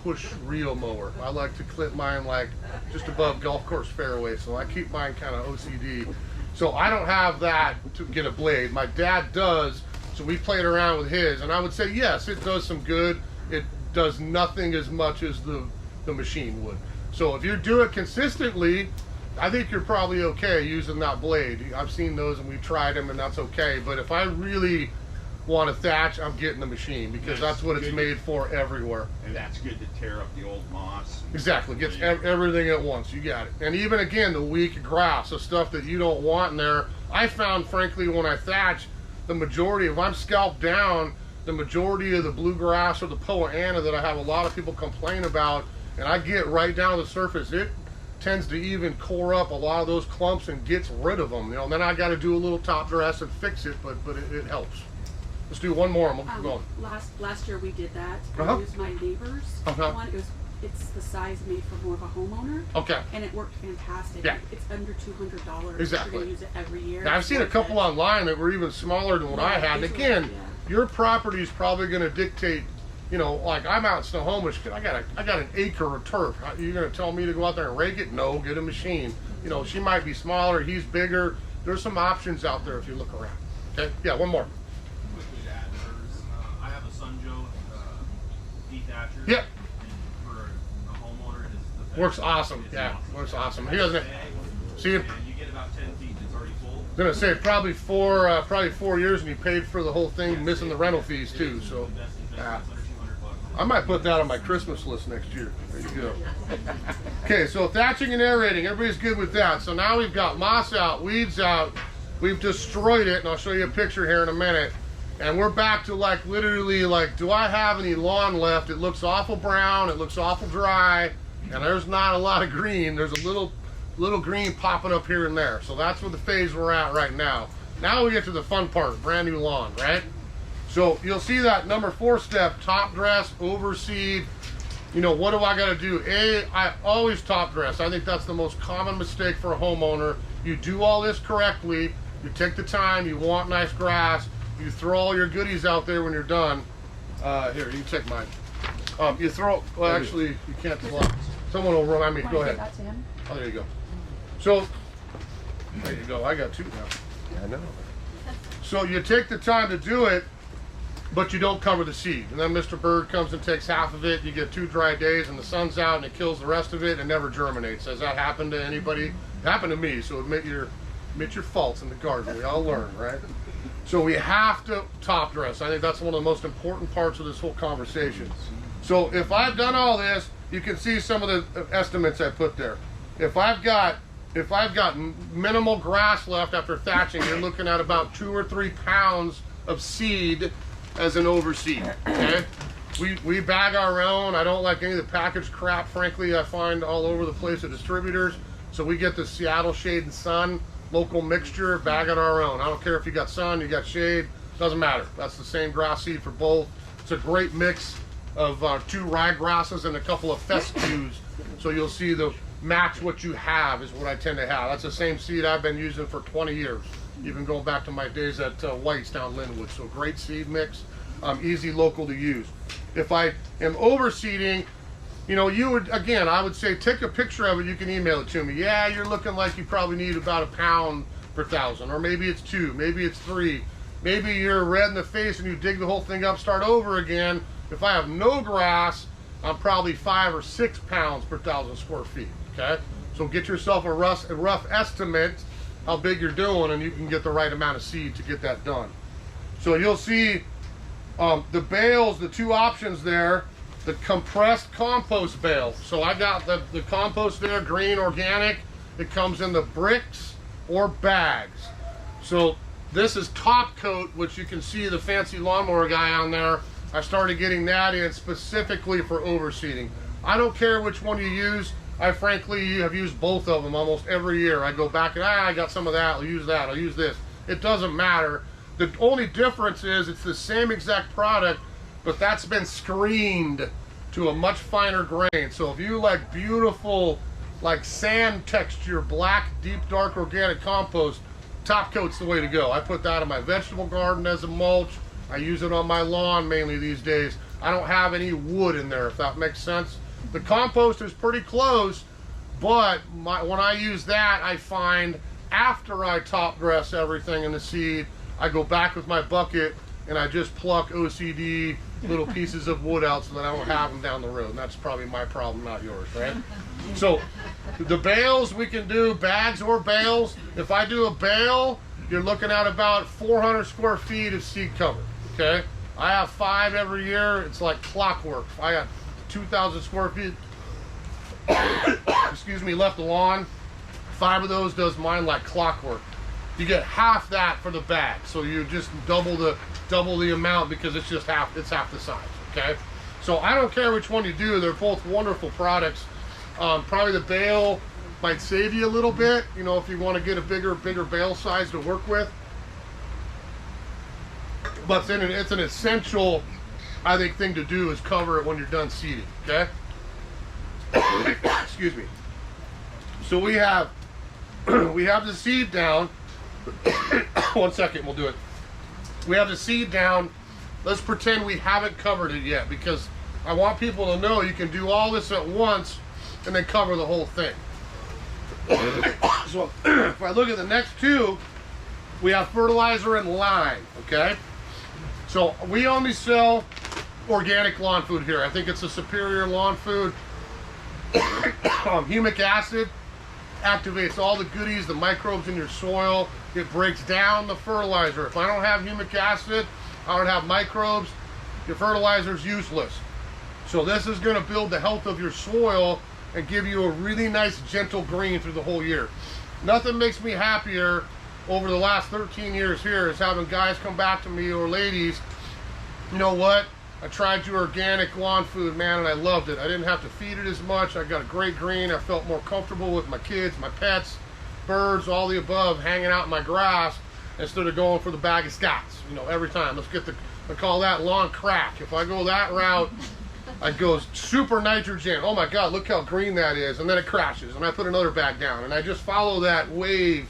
push reel mower. I like to clip mine like just above golf course fairway, so I keep mine kind of OCD. So I don't have that to get a blade. My dad does, so we played around with his, and I would say yes, it does some good. It does nothing as much as the machine would. So if you do it consistently, I think you're probably okay using that blade. I've seen those and we've tried them and that's okay. But if I really want to thatch, I'm getting the machine because that's what it's made for everywhere. And that's good to tear up the old moss. Exactly, gets everything at once. You got it. And even again, the weak grass, the stuff that you don't want in there. I found, frankly, when I thatch, the majority, if I'm scalped down, the majority of the bluegrass or the Poa Anna that I have a lot of people complain about, and I get right down to the surface, it tends to even core up a lot of those clumps and gets rid of them. You know, and then I got to do a little top dress and fix it, but it helps. Let's do one more and we'll keep going. Last year we did that. Uh-huh. I used my neighbor's one. It's the size made for more of a homeowner. Okay. And it worked fantastic. Yeah. It's under $200. Exactly. You're gonna use it every year. Now, I've seen a couple online that were even smaller than what I had. And again, your property is probably going to dictate. You know, like I'm out in Snohomish, I got an acre of turf. You're going to tell me to go out there and rake it? No, get a machine. You know, she might be smaller, he's bigger. There's some options out there if you look around. Okay, yeah, one more. Quickly to add, I have a Sunjoe dethatcher. Yep. And for a homeowner, it is the best. Works awesome. It's Yeah, awesome. works awesome. He doesn't. See, And you get about 10 feet, it's already full. I was gonna say probably 4 years, and you paid for the whole thing, missing the rental fees too. So, The best investment, yeah. it's under $200. I might put that on my Christmas list next year. There you go. Okay, so thatching and aerating, everybody's good with that. So now we've got moss out, weeds out, we've destroyed it, and I'll show you a picture here in a minute. And we're back to like literally like, do I have any lawn left? It looks awful brown, it looks awful dry, and there's not a lot of green. There's a little green popping up here and there. So that's what the phase we're at right now. Now we get to the fun part, brand new lawn, right? So you'll see that number 4 step, top dress, overseed. You know, what do I gotta do? I always top dress. I think that's the most common mistake for a homeowner. You do all this correctly, you take the time, you want nice grass, you throw all your goodies out there when you're done. Here, you can take mine. You throw, well actually, you can't, someone will remind me, go ahead. That to him? Oh, there you go. So, there you go, I got 2 now. I know. So you take the time to do it, but you don't cover the seed. And then Mr. Bird comes and takes half of it. You get 2 dry days and the sun's out and it kills the rest of it and never germinates. Has that happened to anybody? It happened to me, so admit your faults in the garden. We all learn, right? So we have to top dress. I think that's one of the most important parts of this whole conversation. So if I've done all this, you can see some of the estimates I put there. If I've got minimal grass left after thatching, you're looking at about 2 or 3 pounds of seed as an overseed. Okay, we bag our own. I don't like any of the packaged crap, frankly. I find all over the place at distributors. So we get the Seattle Shade and Sun local mixture, bag it our own. I don't care if you got sun, you got shade, doesn't matter. That's the same grass seed for both. It's a great mix of 2 ryegrasses and a couple of fescues. So you'll see the match what you have is what I tend to have. That's the same seed I've been using for 20 years, even going back to my days at White's down Linwood. So great seed mix, easy local to use. If I am overseeding, you know, you would, again, I would say take a picture of it, you can email it to me. Yeah, you're looking like you probably need about 1 pound per 1,000, or maybe it's 2, maybe it's 3. Maybe you're red in the face and you dig the whole thing up, start over again. If I have no grass, I'm probably 5 or 6 pounds per 1,000 square feet. Okay, so get yourself a rough estimate how big you're doing, and you can get the right amount of seed to get that done. So you'll see The bales, the two options there, the compressed compost bale. So I got the compost there, green organic. It comes in the bricks or bags. So this is top coat, which you can see the fancy lawnmower guy on there. I started getting that in specifically for overseeding. I don't care which one you use. I frankly have used both of them almost every year. I go back and I got some of that, I'll use that, I'll use this. It doesn't matter. The only difference is it's the same exact product, but that's been screened to a much finer grain. So if you like beautiful, like sand texture, black, deep, dark organic compost, top coat's the way to go. I put that in my vegetable garden as a mulch. I use it on my lawn mainly these days. I don't have any wood in there, if that makes sense. The compost is pretty close, but when I use that, I find after I top dress everything in the seed, I go back with my bucket and I just pluck OCD little pieces of wood out so that I don't have them down the road. And that's probably my problem, not yours, right? So the bales, we can do bags or bales. If I do a bale, you're looking at about 400 square feet of seed cover, okay? I have 5 every year. It's like clockwork. I got 2,000 square feet, excuse me, left the lawn. 5 of those does mine like clockwork. You get half that for the bag, so you just double the amount because it's just half the size, okay? So I don't care which one you do, they're both wonderful products. Probably the bale might save you a little bit, you know, if you want to get a bigger bale size to work with. But it's an essential, I think, thing to do is cover it when you're done seeding, okay? Excuse me. So we have the seed down. 1 second, we'll do it. We have the seed down. Let's pretend we haven't covered it yet, because I want people to know you can do all this at once and then cover the whole thing. So if I look at the next two, we have fertilizer and lime, okay? So we only sell organic lawn food here. I think it's a superior lawn food. Humic acid activates all the goodies, the microbes in your soil. It breaks down the fertilizer. If I don't have humic acid, I don't have microbes, your fertilizer is useless. So this is going to build the health of your soil and give you a really nice gentle green through the whole year. Nothing makes me happier over the last 13 years here is having guys come back to me, or ladies, you know what, I tried your organic lawn food, man, and I loved it. I didn't have to feed it as much. I got a great green. I felt more comfortable with my kids, my pets, birds, all the above, hanging out in my grass instead of going for the bag of Scots, you know, every time. Let's get I call that lawn crack. If I go that route, I go super nitrogen. Oh my God, look how green that is. And then it crashes and I put another bag down and I just follow that wave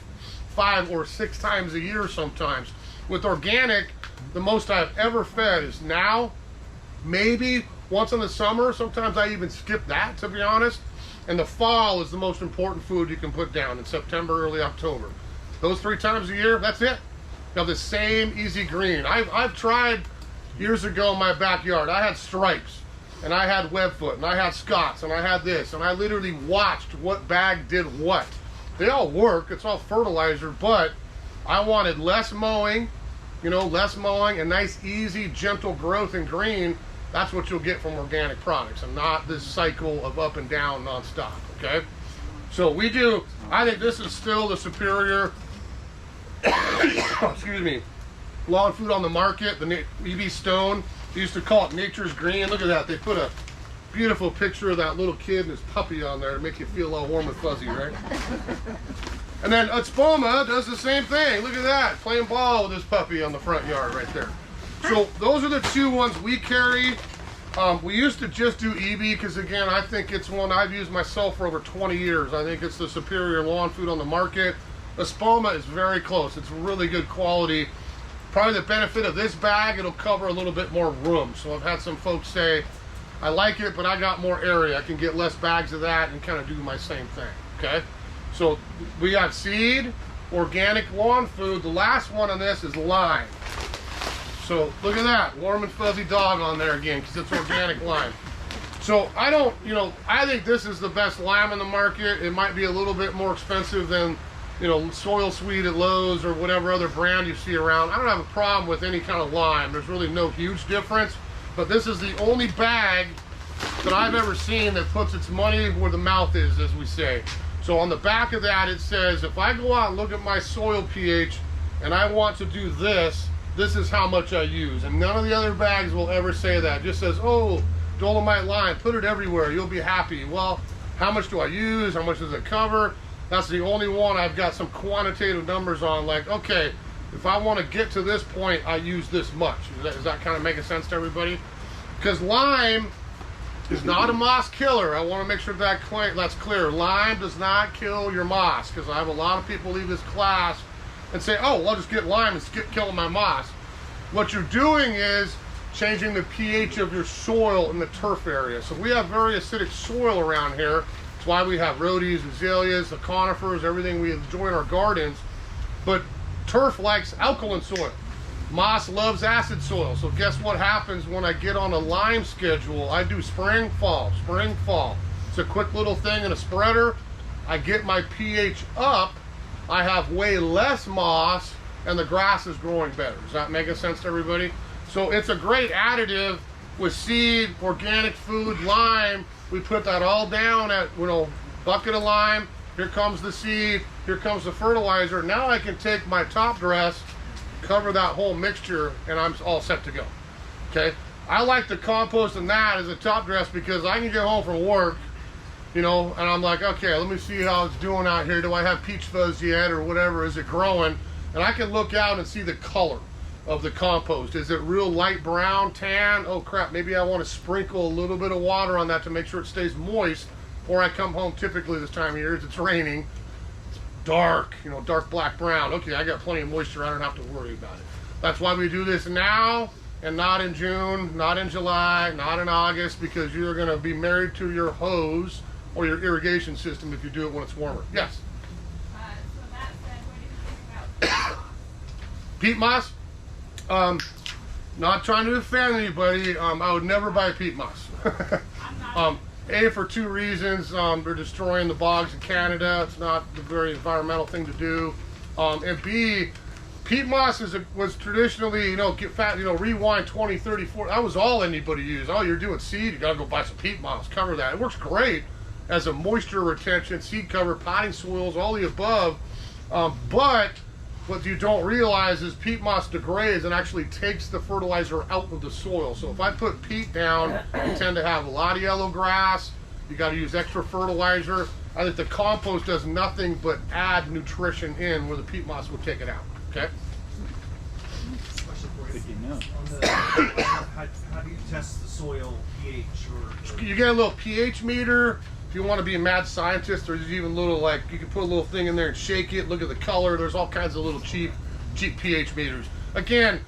5 or 6 times a year sometimes. With organic, the most I've ever fed is now, maybe once in the summer. Sometimes I even skip that, to be honest. And the fall is the most important food you can put down in September, early October. Those 3 times a year, that's it. You have the same easy green. I've tried years ago in my backyard. I had stripes, and I had webfoot, and I had Scots, and I had this, and I literally watched what bag did what. They all work, it's all fertilizer, but I wanted less mowing, less mowing, and nice, easy, gentle growth in green. That's what you'll get from organic products, and not this cycle of up and down nonstop, okay? So I think this is still the superior, excuse me, lawn food on the market, the EB Stone. They used to call it Nature's Green. Look at that, they put a beautiful picture of that little kid and his puppy on there to make you feel all warm and fuzzy, right? And then Spoma does the same thing. Look at that, playing ball with his puppy on the front yard right there. So those are the 2 ones we carry. We used to just do EB because, again, I think it's one I've used myself for over 20 years. I think it's the superior lawn food on the market. The Spoma is very close. It's really good quality. Probably the benefit of this bag, it'll cover a little bit more room. So I've had some folks say, I like it, but I got more area. I can get less bags of that and kind of do my same thing, okay? So we got seed, organic lawn food. The last one on this is lime. So look at that, warm and fuzzy dog on there again, because it's organic lime. So I think this is the best lime in the market. It might be a little bit more expensive than you know, Soil Sweet at Lowe's or whatever other brand you see around. I don't have a problem with any kind of lime. There's really no huge difference, but this is the only bag that I've ever seen that puts its money where the mouth is, as we say. So on the back of that, it says, if I go out and look at my soil pH and I want to do this, this is how much I use. And none of the other bags will ever say that. It just says, oh, Dolomite lime, put it everywhere, you'll be happy. Well, how much do I use? How much does it cover? That's the only one I've got some quantitative numbers on, like, okay, if I want to get to this point, I use this much. Does that kind of make sense to everybody? Because lime is not a moss killer. I want to make sure that's clear. Lime does not kill your moss, because I have a lot of people leave this class and say, oh, well, I'll just get lime and skip killing my moss. What you're doing is changing the pH of your soil in the turf area. So we have very acidic soil around here. That's why we have rhodies, azaleas, the conifers, everything we enjoy in our gardens. But turf likes alkaline soil. Moss loves acid soil. So guess what happens when I get on a lime schedule? I do spring, fall, spring, fall. It's a quick little thing in a spreader. I get my pH up. I have way less moss and the grass is growing better. Does that make sense to everybody? So it's a great additive with seed, organic food, lime. We put that all down at, you know, bucket of lime. Here comes the seed. Here comes the fertilizer. Now I can take my top dress, cover that whole mixture, and I'm all set to go. Okay? I like to compost in that as a top dress because I can get home from work, you know, and I'm like, okay, let me see how it's doing out here. Do I have peach fuzz yet or whatever? Is it growing? And I can look out and see the color of the compost. Is it real light brown, tan? Oh crap, maybe I want to sprinkle a little bit of water on that to make sure it stays moist. Or I come home typically this time of year, it's raining, it's dark, you know, dark black brown. Okay, I got plenty of moisture, I don't have to worry about it. That's why we do this now and not in June, not in July, not in August, because you're gonna be married to your hose or your irrigation system if you do it when it's warmer. Yes? So that said, what do you think about Peat moss? Not trying to offend anybody, I would never buy peat moss. A, for two reasons. They're destroying the bogs in Canada. It's not a very environmental thing to do. And B, peat moss was traditionally, you know, get fat, you know, rewind 20, 30, 40. That was all anybody used. Oh, you're doing seed, you gotta go buy some peat moss, cover that. It works great as a moisture retention, seed cover, potting soils, all the above. But what you don't realize is peat moss degrades and actually takes the fertilizer out of the soil. So if I put peat down, you tend to have a lot of yellow grass. You got to use extra fertilizer. I think the compost does nothing but add nutrition in where the peat moss would take it out. Okay? Question for you. Good to know. On the, how do you test the soil pH or You get a little pH meter. If you want to be a mad scientist, there's even little, like, you can put a little thing in there and shake it, look at the color. There's all kinds of little cheap pH meters. Again,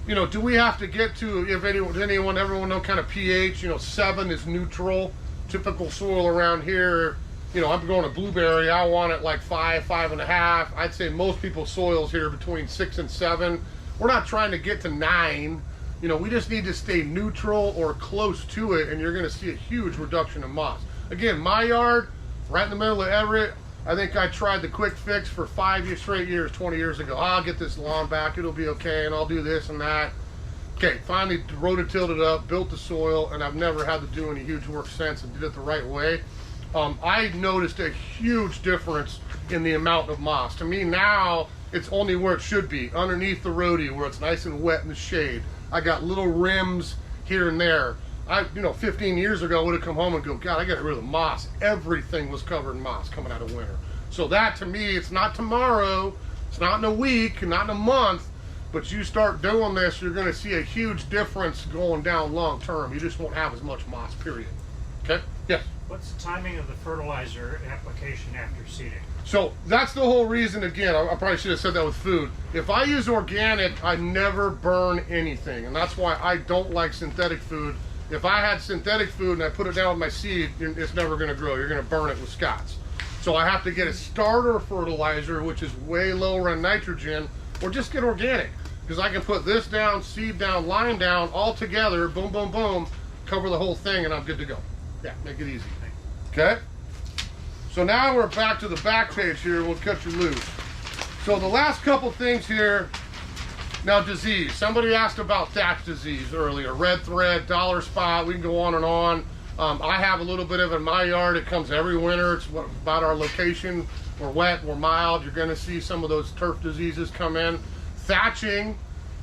you know, do we have to get to, if anyone, everyone know kind of pH? You know, 7 is neutral. Typical soil around here, you know, I'm going to blueberry, I want it like 5, 5.5. I'd say most people's soils here between 6 and 7. We're not trying to get to 9. You know, we just need to stay neutral or close to it, and you're going to see a huge reduction in moss. Again, my yard, right in the middle of Everett, I think I tried the quick fix for 5 straight years, 20 years ago. I'll get this lawn back, it'll be okay, and I'll do this and that. Okay, finally rototilled it up, built the soil, and I've never had to do any huge work since and did it the right way. I noticed a huge difference in the amount of moss. To me now, it's only where it should be, underneath the rhodie, where it's nice and wet in the shade. I got little rims here and there. You know, 15 years ago, I would have come home and go, God, I got rid of the moss. Everything was covered in moss coming out of winter. So that, to me, it's not tomorrow, it's not in a week, not in a month, but you start doing this, you're gonna see a huge difference going down long term. You just won't have as much moss, period. Okay? Yes? What's the timing of the fertilizer application after seeding? So that's the whole reason, again, I probably should have said that with food. If I use organic, I never burn anything, and that's why I don't like synthetic food. If I had synthetic food and I put it down with my seed, it's never going to grow. You're going to burn it with Scott's. So I have to get a starter fertilizer, which is way lower in nitrogen, or just get organic. Because I can put this down, seed down, lime down, all together, boom, boom, boom, cover the whole thing, and I'm good to go. Yeah, make it easy. Okay? So now we're back to the back page here. We'll cut you loose. So the last couple things here. Now, disease. Somebody asked about thatch disease earlier. Red thread, dollar spot. We can go on and on. I have a little bit of it in my yard. It comes every winter. It's about our location. We're wet, we're mild. You're going to see some of those turf diseases come in. Thatching,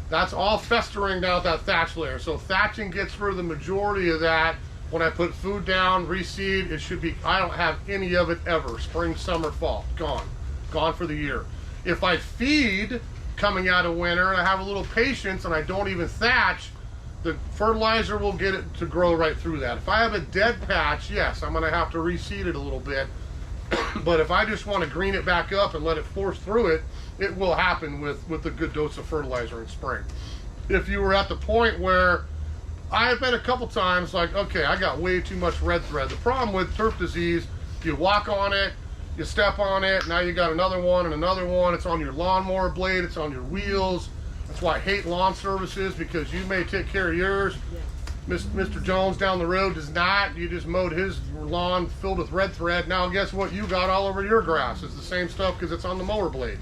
that's all festering down that thatch layer. So thatching gets through the majority of that. When I put food down, reseed, it should be, I don't have any of it ever. Spring, summer, fall, gone. Gone for the year. If I feed coming out of winter and I have a little patience and I don't even thatch, the fertilizer will get it to grow right through that. If I have a dead patch, yes, I'm gonna have to reseed it a little bit. But if I just want to green it back up and let it force through it, it will happen with a good dose of fertilizer in spring. If you were at the point where I've been a couple times like, okay, I got way too much red thread. The problem with turf disease, you walk on it, you step on it, now you got another one and another one. It's on your lawnmower blade, it's on your wheels. That's why I hate lawn services, because you may take care of yours. Mr. Jones down the road does not. You just mowed his lawn filled with red thread. Now guess what you got all over your grass? It's the same stuff because it's on the mower blade.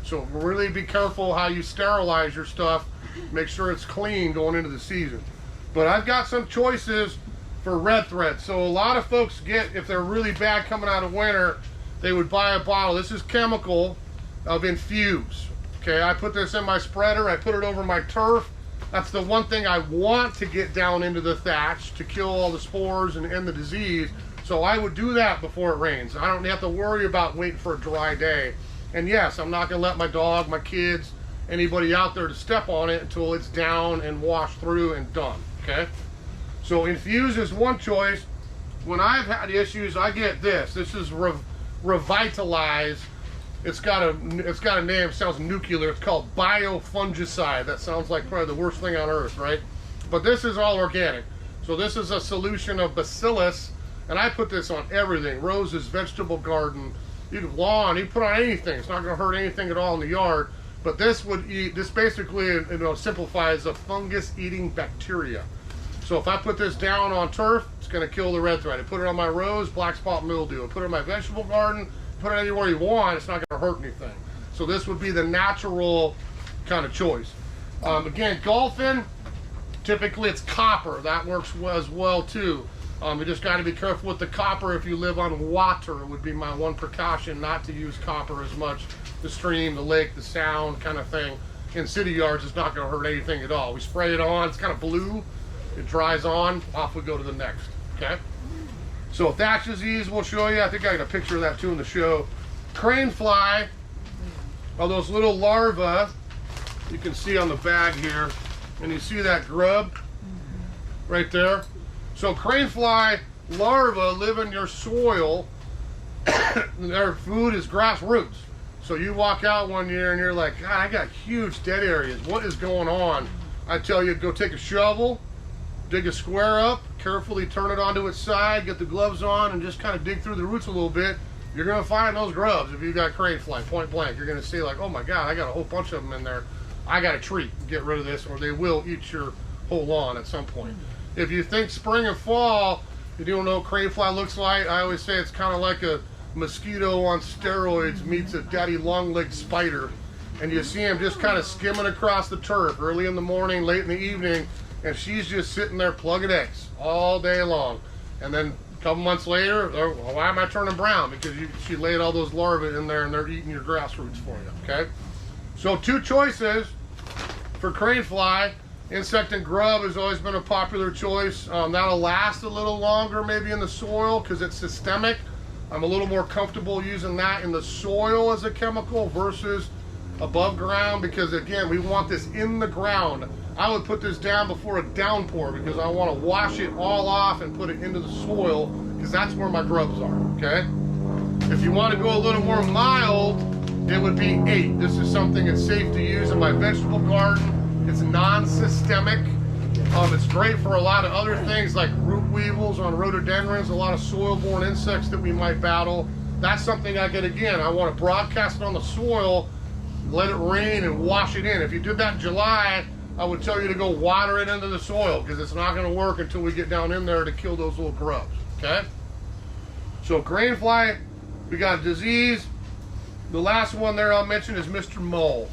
So really be careful how you sterilize your stuff. Make sure it's clean going into the season. But I've got some choices for red thread. So a lot of folks get, if they're really bad coming out of winter, they would buy a bottle. This is chemical of Infuse. Okay, I put this in my spreader. I put it over my turf. That's the one thing I want to get down into the thatch to kill all the spores and end the disease. So I would do that before it rains. I don't have to worry about waiting for a dry day. And yes, I'm not gonna let my dog, my kids, anybody out there to step on it until it's down and washed through and done, okay? So Infuse is one choice. When I've had issues, I get this. This is Revitalize. It's got a name, it sounds nuclear. It's called biofungicide. That sounds like probably the worst thing on earth, right? But this is all organic. So this is a solution of bacillus, and I put this on everything. Roses, vegetable garden, you can lawn, you put on anything. It's not gonna hurt anything at all in the yard. But this basically, simplifies a fungus-eating bacteria. So if I put this down on turf, it's gonna kill the red thread. I put it on my rose, black spot mildew. I put it in my vegetable garden, put it anywhere you want, it's not going to hurt anything. So this would be the natural kind of choice. Again, golfing, typically it's copper. That works as well too. You just got to be careful with the copper if you live on water. It would be my one precaution not to use copper as much. The stream, the lake, the sound kind of thing. In city yards, it's not going to hurt anything at all. We spray it on, it's kind of blue. It dries on, off we go to the next, okay? So thatch disease we'll show you. I think I got a picture of that too in the show. Crane fly are those little larvae you can see on the bag here. And you see that grub right there? So crane fly larvae live in your soil. Their food is grass roots. So you walk out one year and you're like, God, I got huge dead areas. What is going on? I tell you, go take a shovel, dig a square up, carefully turn it onto its side, get the gloves on, and just kind of dig through the roots a little bit. You're going to find those grubs if you've got crane fly, point blank. You're going to see like, oh my God, I got a whole bunch of them in there. I got to treat, get rid of this, or they will eat your whole lawn at some point. If you think spring and fall, you don't know what crane fly looks like, I always say it's kind of like a mosquito on steroids meets a daddy long-legged spider. And you see them just kind of skimming across the turf early in the morning, late in the evening, and she's just sitting there plugging eggs all day long. And then a couple months later, well, why am I turning brown? Because she laid all those larvae in there and they're eating your grass roots for you, okay? So two choices for crane fly. Insect and grub has always been a popular choice. That'll last a little longer maybe in the soil because it's systemic. I'm a little more comfortable using that in the soil as a chemical versus above ground because again, we want this in the ground. I would put this down before a downpour because I want to wash it all off and put it into the soil because that's where my grubs are, okay? If you want to go a little more mild, it would be 8. This is something that's safe to use in my vegetable garden. It's non-systemic. It's great for a lot of other things like root weevils on rhododendrons, a lot of soil-borne insects that we might battle. That's something I want to broadcast it on the soil, let it rain and wash it in. If you did that in July, I would tell you to go water it into the soil because it's not going to work until we get down in there to kill those little grubs, okay? So crane fly We got disease. The last one there I'll mention is Mr. Mole.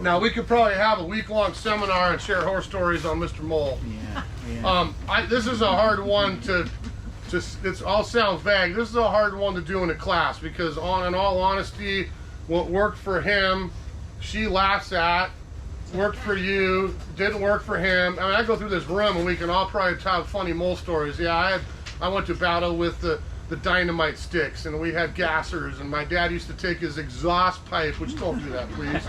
Now we could probably have a week-long seminar and share horror stories on Mr. Mole. This is a hard one to it all sounds vague. This is a hard one to do in a class because, in all honesty, what worked for him, she laughs at. Worked for you, didn't work for him. I mean, I go through this room and we can all probably have funny mole stories. Yeah, I went to battle with the dynamite sticks, and we had gassers, and my dad used to take his exhaust pipe, which don't do that, please.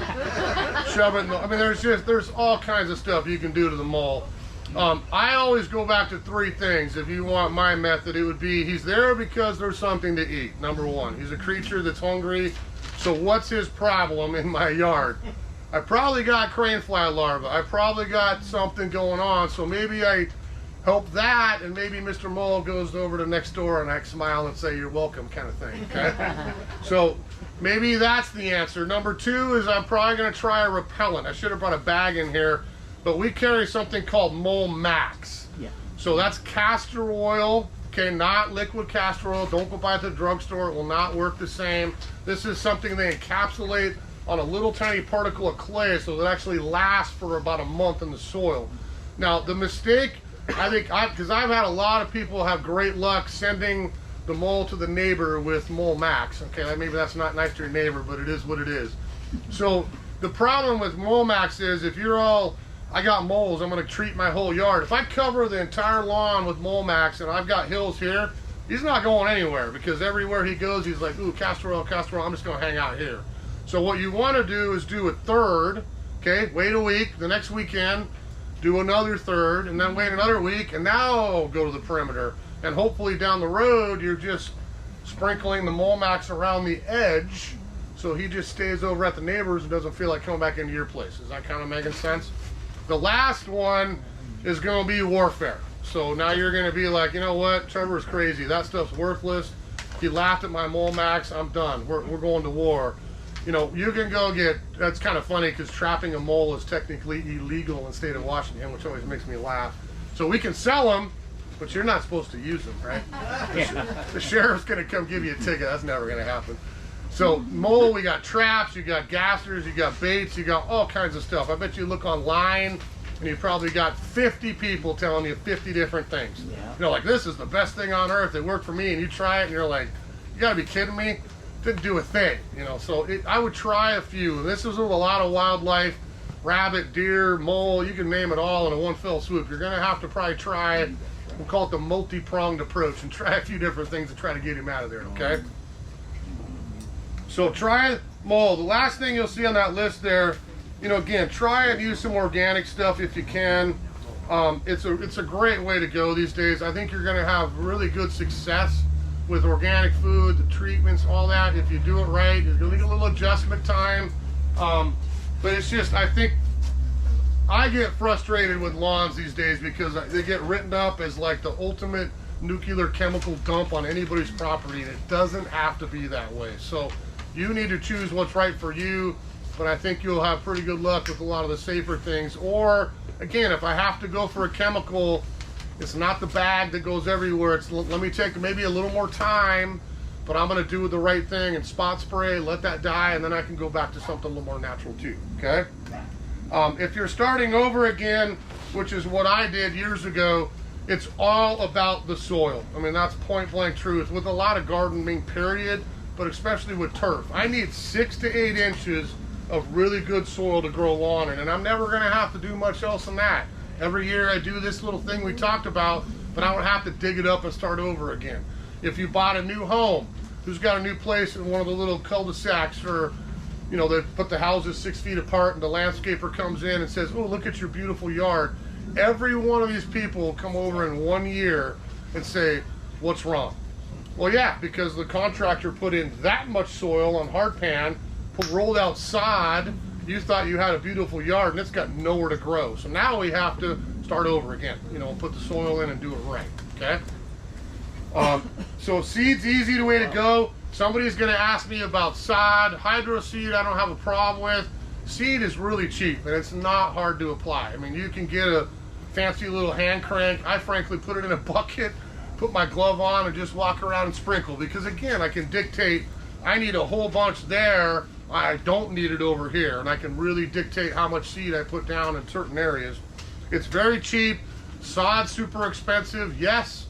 Shove it in the, I mean, there's all kinds of stuff you can do to the mole. I always go back to three things. If you want my method, it would be he's there because there's something to eat. Number one, he's a creature that's hungry. So what's his problem in my yard? I probably got crane fly larvae. I probably got something going on. So maybe I help that, and maybe Mr. Mole goes over to next door and I smile and say, you're welcome, kind of thing, okay? So maybe that's the answer. Number two is I'm probably gonna try a repellent. I should have brought a bag in here, but we carry something called Mole Max. Yeah. So that's castor oil, okay, not liquid castor oil. Don't go buy it at the drugstore, it will not work the same. This is something they encapsulate on a little tiny particle of clay so that it actually lasts for about a month in the soil. Now the mistake, I think, because I've had a lot of people have great luck sending the mole to the neighbor with Mole Max. Okay, maybe that's not nice to your neighbor, but it is what it is. So the problem with Mole Max is if you're all, I got moles, I'm gonna treat my whole yard. If I cover the entire lawn with Mole Max and I've got hills here, he's not going anywhere because everywhere he goes, he's like, ooh, castor oil, I'm just gonna hang out here. So what you want to do is do a third, okay, wait a week, the next weekend, do another third, and then wait another week, and now go to the perimeter. And hopefully down the road, you're just sprinkling the Mole Max around the edge, so he just stays over at the neighbors and doesn't feel like coming back into your place. Is that kind of making sense? The last one is going to be warfare. So now you're going to be like, you know what, Trevor's crazy. That stuff's worthless. He laughed at my Mole Max. I'm done. We're going to war. You know, you can go get, that's kind of funny because trapping a mole is technically illegal in the state of Washington, which always makes me laugh. So we can sell them, but you're not supposed to use them, right? The sheriff's going to come give you a ticket. That's never going to happen. So mole, we got traps, you got gassers, you got baits, you got all kinds of stuff. I bet you look online and you probably got 50 people telling you 50 different things. Yeah. You know, like, this is the best thing on earth. It worked for me, and you try it and you're like, you got to be kidding me. Didn't do a thing, you know. So I would try a few. This is with a lot of wildlife, rabbit, deer, mole, you can name it all in a one fell swoop. You're gonna have to probably try, we'll call it the multi-pronged approach, and try a few different things to try to get him out of there, okay? So try mole. The last thing you'll see on that list there, you know, again, try and use some organic stuff if you can. It's a great way to go these days. I think you're gonna have really good success with organic food, the treatments, all that. If you do it right, you're gonna get a little adjustment time. But it's just, I think, I get frustrated with lawns these days because they get written up as like the ultimate nuclear chemical dump on anybody's property, and it doesn't have to be that way. So you need to choose what's right for you, but I think you'll have pretty good luck with a lot of the safer things. Or, again, if I have to go for a chemical, it's not the bag that goes everywhere. It's, let me take maybe a little more time, but I'm gonna do the right thing and spot spray, let that die, and then I can go back to something a little more natural too, okay? If you're starting over again, which is what I did years ago, it's all about the soil. I mean, that's point blank truth with a lot of gardening, period, but especially with turf. I need 6 to 8 inches of really good soil to grow lawn in, and I'm never gonna have to do much else than that. Every year I do this little thing we talked about, but I don't have to dig it up and start over again. If you bought a new home, who's got a new place in one of the little cul-de-sacs, or, you know, they put the houses 6 feet apart and the landscaper comes in and says, oh, look at your beautiful yard. Every one of these people will come over in 1 year and say, what's wrong? Well, yeah, because the contractor put in that much soil on hard pan, rolled out sod. You thought you had a beautiful yard and it's got nowhere to grow. So now we have to start over again, you know, put the soil in and do it right, okay? So seed's easy the way to go. Somebody's gonna ask me about sod. Hydro seed I don't have a problem with. Seed is really cheap and it's not hard to apply. I mean, you can get a fancy little hand crank. I frankly put it in a bucket, put my glove on and just walk around and sprinkle, because again, I can dictate, I need a whole bunch there, I don't need it over here, and I can really dictate how much seed I put down in certain areas. It's very cheap. Sod's super expensive. Yes,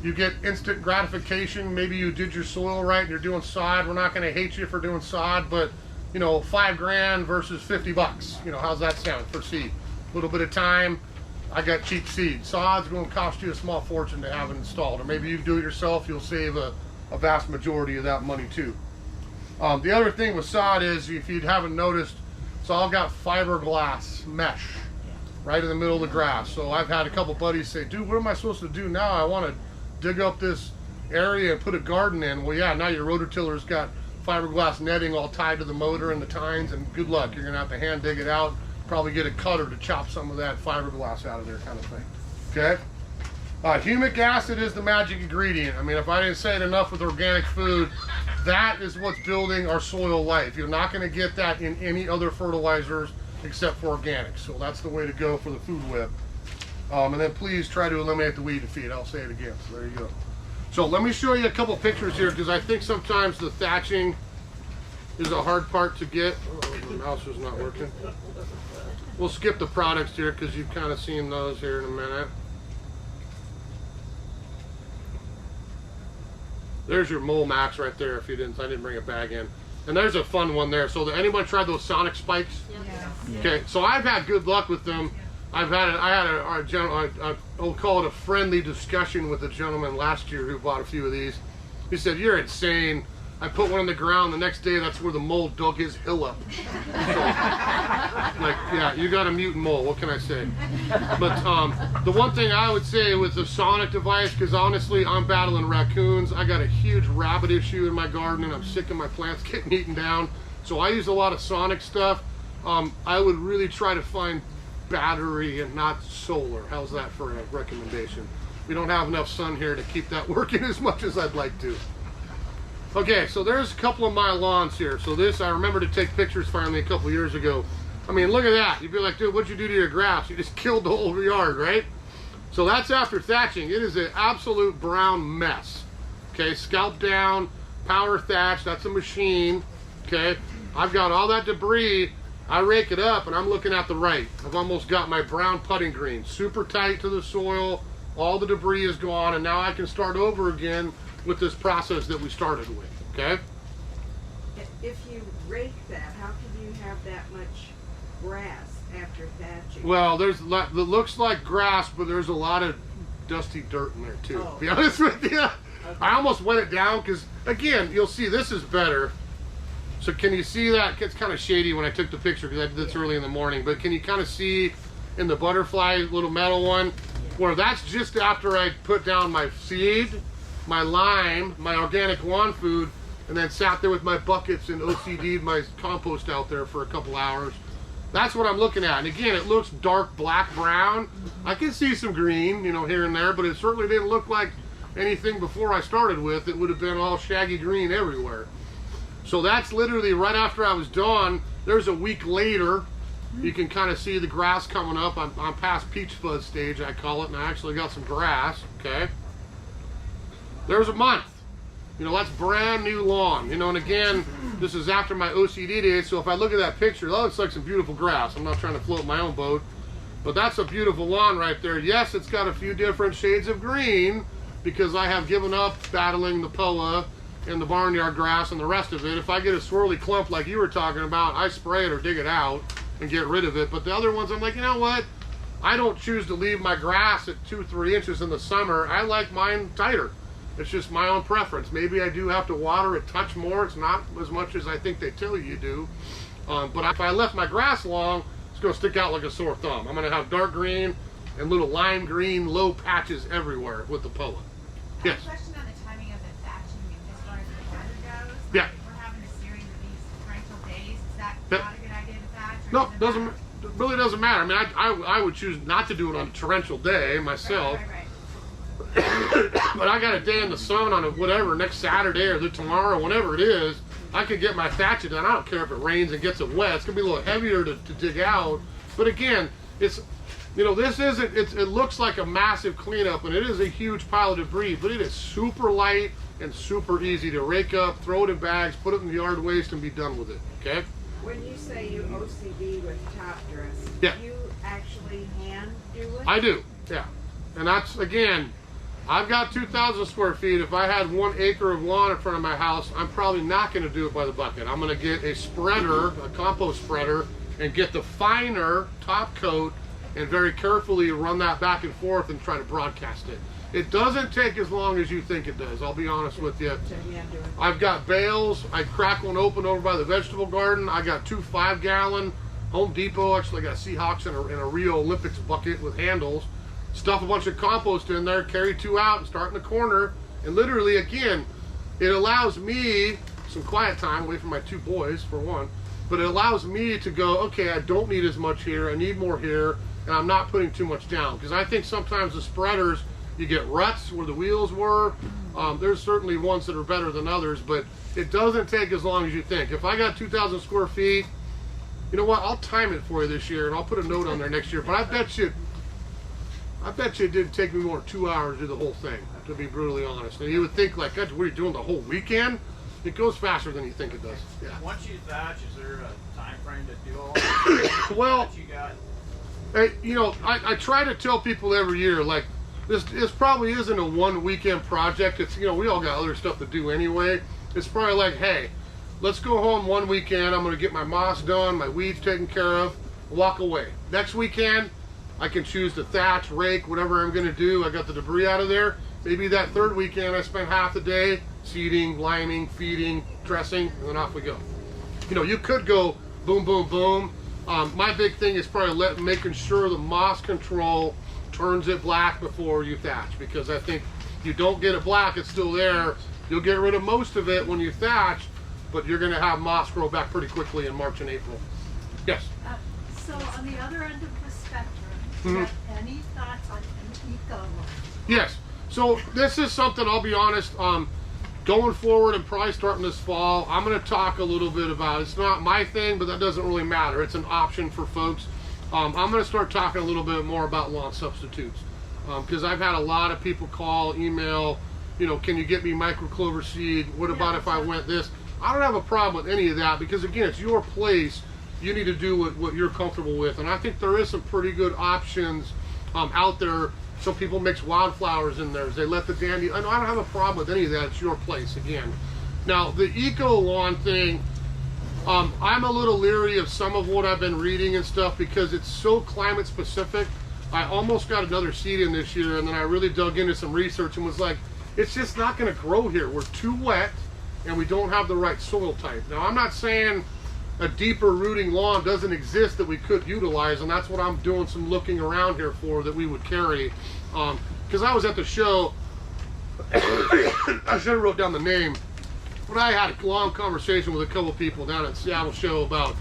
you get instant gratification. Maybe you did your soil right and you're doing sod. We're not going to hate you for doing sod, but you know, $5 versus $50. You know, how's that sound for seed? A little bit of time. I got cheap seed. Sod's going to cost you a small fortune to have it installed, or maybe you do it yourself. You'll save a vast majority of that money too. The other thing with sod is, if you haven't noticed, it's all got fiberglass mesh right in the middle of the grass. So I've had a couple buddies say, dude, what am I supposed to do now? I want to dig up this area and put a garden in. Well, yeah, now your rototiller's got fiberglass netting all tied to the motor and the tines, and good luck. You're gonna have to hand dig it out, probably get a cutter to chop some of that fiberglass out of there, kind of thing. Okay? Humic acid is the magic ingredient. I mean, if I didn't say it enough with organic food, that is what's building our soil life. You're not gonna get that in any other fertilizers except for organics. So that's the way to go for the food web. And then please try to eliminate the weed and feed. I'll say it again. So there you go. So let me show you a couple pictures here, because I think sometimes the thatching is a hard part to get. Oh, the mouse is not working. We'll skip the products here because you've kind of seen those here in a minute. There's your Mole Max right there. If you didn't, I didn't bring a bag in. And there's a fun one there. So anyone tried those sonic spikes? Yes. Okay, so I've had good luck with them. I had I'll call it a friendly discussion with a gentleman last year who bought a few of these. He said, "You're insane. I put one on the ground. The next day, that's where the mole dug his hill up." So, like, yeah, you got a mutant mole. What can I say? But the one thing I would say with the sonic device, because honestly, I'm battling raccoons. I got a huge rabbit issue in my garden, and I'm sick of my plants getting eaten down. So I use a lot of sonic stuff. I would really try to find battery and not solar. How's that for a recommendation? We don't have enough sun here to keep that working as much as I'd like to. Okay, so there's a couple of my lawns here. So this, I remember to take pictures finally a couple years ago. I mean, look at that. You'd be like, dude, what'd you do to your grass? You just killed the whole yard, right? So that's after thatching. It is an absolute brown mess. Okay, scalp down, power thatch, that's a machine. Okay, I've got all that debris. I rake it up and I'm looking at the right. I've almost got my brown putting green, super tight to the soil. All the debris is gone, and now I can start over again with this process that we started with, okay? If you rake that, how can you have that much grass after thatching? Well, it looks like grass, but there's a lot of dusty dirt in there too, to be honest with you. Okay. I almost wet it down because, again, you'll see this is better. So can you see that? It's kind of shady when I took the picture because I did this early in the morning, but can you kind of see in the butterfly little metal one where that's just after I put down my seed, my lime, my organic lawn food, and then sat there with my buckets and OCD'd my compost out there for a couple hours. That's what I'm looking at. And again, it looks dark black brown. I can see some green, you know, here and there, but it certainly didn't look like anything before I started with. It would have been all shaggy green everywhere. So that's literally right after I was done. There's a week later. You can kind of see the grass coming up. I'm past peach fuzz stage, I call it, and I actually got some grass, okay? There's a month. You know, that's brand new lawn. You know, and again, this is after my OCD days, so if I look at that picture, that looks like some beautiful grass. I'm not trying to float my own boat, but that's a beautiful lawn right there. Yes, it's got a few different shades of green because I have given up battling the POA and the barnyard grass and the rest of it. If I get a swirly clump like you were talking about, I spray it or dig it out and get rid of it. But the other ones, I'm like, you know what? I don't choose to leave my grass at 2-3 inches in the summer. I like mine tighter. It's just my own preference. Maybe I do have to water it, touch more. It's not as much as I think they tell you do. But if I left my grass long, it's going to stick out like a sore thumb. I'm going to have dark green and little lime green low patches everywhere with the POA. Yes? Question on the timing of the thatching as far as the weather goes. Yeah. Like, we're having a series of these torrential days. Is that Yeah. not a good idea to thatch? Or No, does it really doesn't matter. I mean, I would choose not to do it on a torrential day myself. Right. But I got a day in the sun on a whatever, next Saturday or tomorrow, whenever it is, I could get my thatching done. I don't care if it rains and gets it wet. It's going to be a little heavier to dig out. But again, You know, this isn't, it looks like a massive cleanup, and it is a huge pile of debris, but it is super light and super easy to rake up, throw it in bags, put it in the yard waste, and be done with it, okay? When you say you OCD with top dress, Yeah. you actually hand do it? I do, yeah. And that's, again, I've got 2,000 square feet. If I had 1 acre of lawn in front of my house, I'm probably not going to do it by the bucket. I'm going to get a spreader, a compost spreader, and get the finer top coat and very carefully run that back and forth and try to broadcast it. It doesn't take as long as you think it does, I'll be honest with you. To hand do it. I've got bales. I crack one open over by the vegetable garden. I got 2 5-gallon Home Depot. Actually, I got Seahawks in a Rio Olympics bucket with handles. Stuff a bunch of compost in there, carry 2 out, and start in the corner. And literally, again, it allows me some quiet time away from my 2 boys, for one. But it allows me to go, okay, I don't need as much here. I need more here. And I'm not putting too much down. Because I think sometimes the spreaders, you get ruts where the wheels were. There's certainly ones that are better than others, but it doesn't take as long as you think. If I got 2,000 square feet, you know what? I'll time it for you this year, and I'll put a note on there next year. But I bet you it didn't take me more than 2 hours to do the whole thing, to be brutally honest. And you would think, like, God, what are you doing the whole weekend? It goes faster than you think it does. Yeah. Once you thatch, is there a time frame to do all that? Well, that you got? You know, I try to tell people every year, like, this probably isn't a 1 weekend project. It's, you know, we all got other stuff to do anyway. It's probably like, hey, let's go home 1 weekend. I'm going to get my moss done, my weeds taken care of, walk away. Next weekend, I can choose to thatch, rake, whatever I'm going to do. I got the debris out of there. Maybe that 3rd weekend, I spend half the day seeding, liming, feeding, dressing, and then off we go. You know, you could go boom, boom, boom. My big thing is probably making sure the moss control turns it black before you thatch, because I think you don't get it black, it's still there. You'll get rid of most of it when you thatch, but you're going to have moss grow back pretty quickly in March and April. Yes? So on the other end of the spectrum, do you have any thoughts on an eco loan? Yes. So this is something, I'll be honest, going forward and probably starting this fall, I'm going to talk a little bit about. It's not my thing, but that doesn't really matter. It's an option for folks. I'm going to start talking a little bit more about lawn substitutes, because I've had a lot of people call, email, you know, can you get me microclover seed? What about if I went this? I don't have a problem with any of that, because again, it's your place. You need to do what you're comfortable with, and I think there is some pretty good options out there. Some people mix wildflowers in theirs. They let the dandy. I don't have a problem with any of that. It's your place again. Now the eco lawn thing, I'm a little leery of some of what I've been reading and stuff, because it's so climate specific. I almost got another seed in this year, and then I really dug into some research and was like, it's just not going to grow here. We're too wet, and we don't have the right soil type. Now I'm not saying a deeper rooting lawn doesn't exist that we could utilize, and that's what I'm doing some looking around here for, that we would carry. Because I was at the show, I should have wrote down the name, but I had a long conversation with a couple people down at Seattle show about,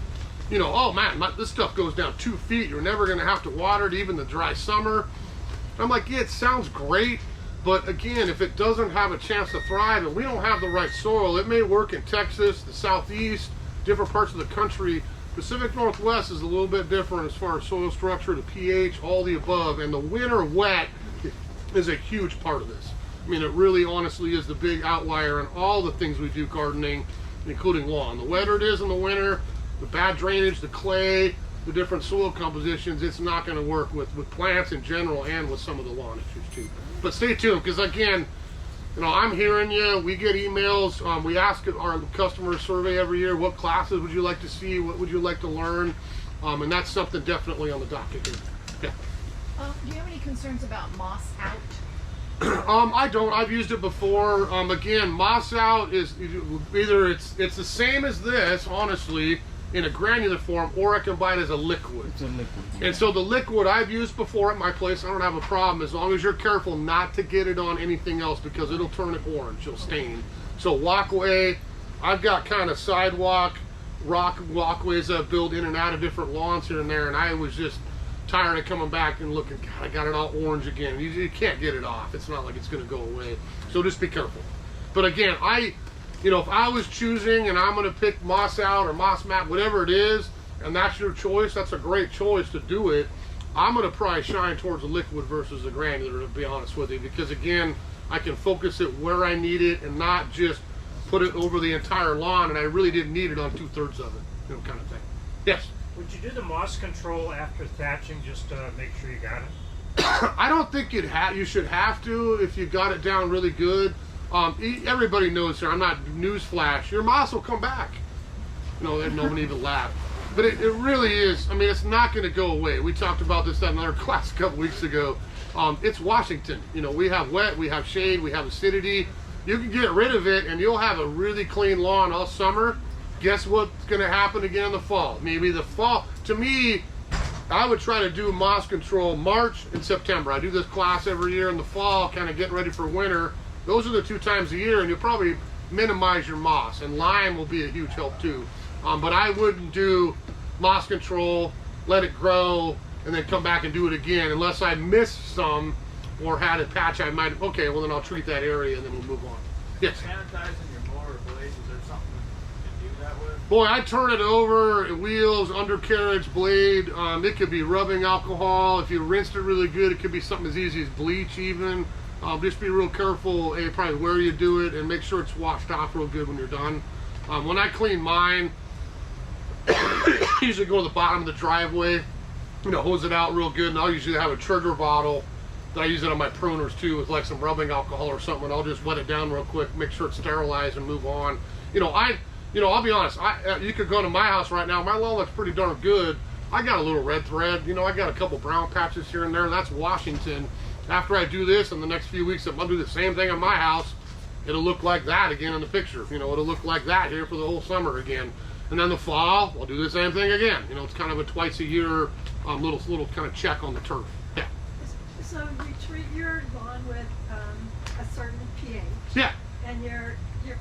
you know, oh man, this stuff goes down 2 feet. You're never going to have to water it even the dry summer. I'm like, yeah, it sounds great, but again, if it doesn't have a chance to thrive and we don't have the right soil, it may work in Texas, the Southeast, different parts of the country. Pacific Northwest is a little bit different as far as soil structure, the pH, all the above, and the winter wet is a huge part of this. I mean, it really honestly is the big outlier in all the things we do gardening, including lawn. The wetter it is in the winter, the bad drainage, the clay, the different soil compositions, it's not going to work with plants in general and with some of the lawn issues too. But stay tuned, because again, you know, I'm hearing you. We get emails. We ask our customer survey every year, what classes would you like to see? What would you like to learn? And that's something definitely on the docket here. Yeah. Do you have any concerns about moss out? I don't. I've used it before. Again, moss out is either it's the same as this, honestly, in a granular form, or I can buy it as a liquid. It's a liquid. Yeah. And so the liquid I've used before at my place, I don't have a problem as long as you're careful not to get it on anything else, because it'll turn it orange, it'll stain. So walkway, I've got kind of sidewalk, rock walkways I've built in and out of different lawns here and there, and I was just tired of coming back and looking, God, I got it all orange again. You can't get it off. It's not like it's going to go away. So just be careful. But again, you know, if I was choosing and I'm going to pick moss out or moss mat, whatever it is, and that's your choice, that's a great choice to do it. I'm going to probably shine towards the liquid versus the granular, to be honest with you, because again, I can focus it where I need it and not just put it over the entire lawn, and I really didn't need it on 2/3 of it, you know, kind of thing. Yes? Would you do the moss control after thatching just to make sure you got it? I don't think you should have to if you got it down really good. Everybody knows here, I'm not newsflash, your moss will come back. You know, no one even laughed. But it really is, I mean, it's not going to go away. We talked about this at another class a couple weeks ago. It's Washington. You know, we have wet, we have shade, we have acidity. You can get rid of it and you'll have a really clean lawn all summer. Guess what's going to happen again in the fall? Maybe the fall, to me, I would try to do moss control March and September. I do this class every year in the fall, kind of getting ready for winter. Those are the 2 times a year, and you'll probably minimize your moss, and lime will be a huge help too. But I wouldn't do moss control, let it grow, and then come back and do it again, unless I missed some or had a patch I might, okay, well then I'll treat that area and then we'll move on. Yes? Sanitizing your mower blades, is there something you can do that with? Boy, I turn it over, wheels, undercarriage, blade. It could be rubbing alcohol. If you rinsed it really good, it could be something as easy as bleach even. Just be real careful, probably where you do it, and make sure it's washed off real good when you're done. When I clean mine, I usually go to the bottom of the driveway, you know, hose it out real good, and I'll usually have a trigger bottle that I use it on my pruners too, with like some rubbing alcohol or something. I'll just wet it down real quick, make sure it's sterilized, and move on. I'll be honest, you could go to my house right now, my lawn looks pretty darn good. I got a little red thread, you know, I got a couple brown patches here and there, and that's Washington. After I do this, in the next few weeks, if I'll do the same thing on my house, it'll look like that again in the picture. You know, it'll look like that here for the whole summer again. And then the fall, I'll do the same thing again. You know, it's kind of a twice a year little kind of check on the turf. Yeah. So you treat your lawn with a certain pH. Yeah. And your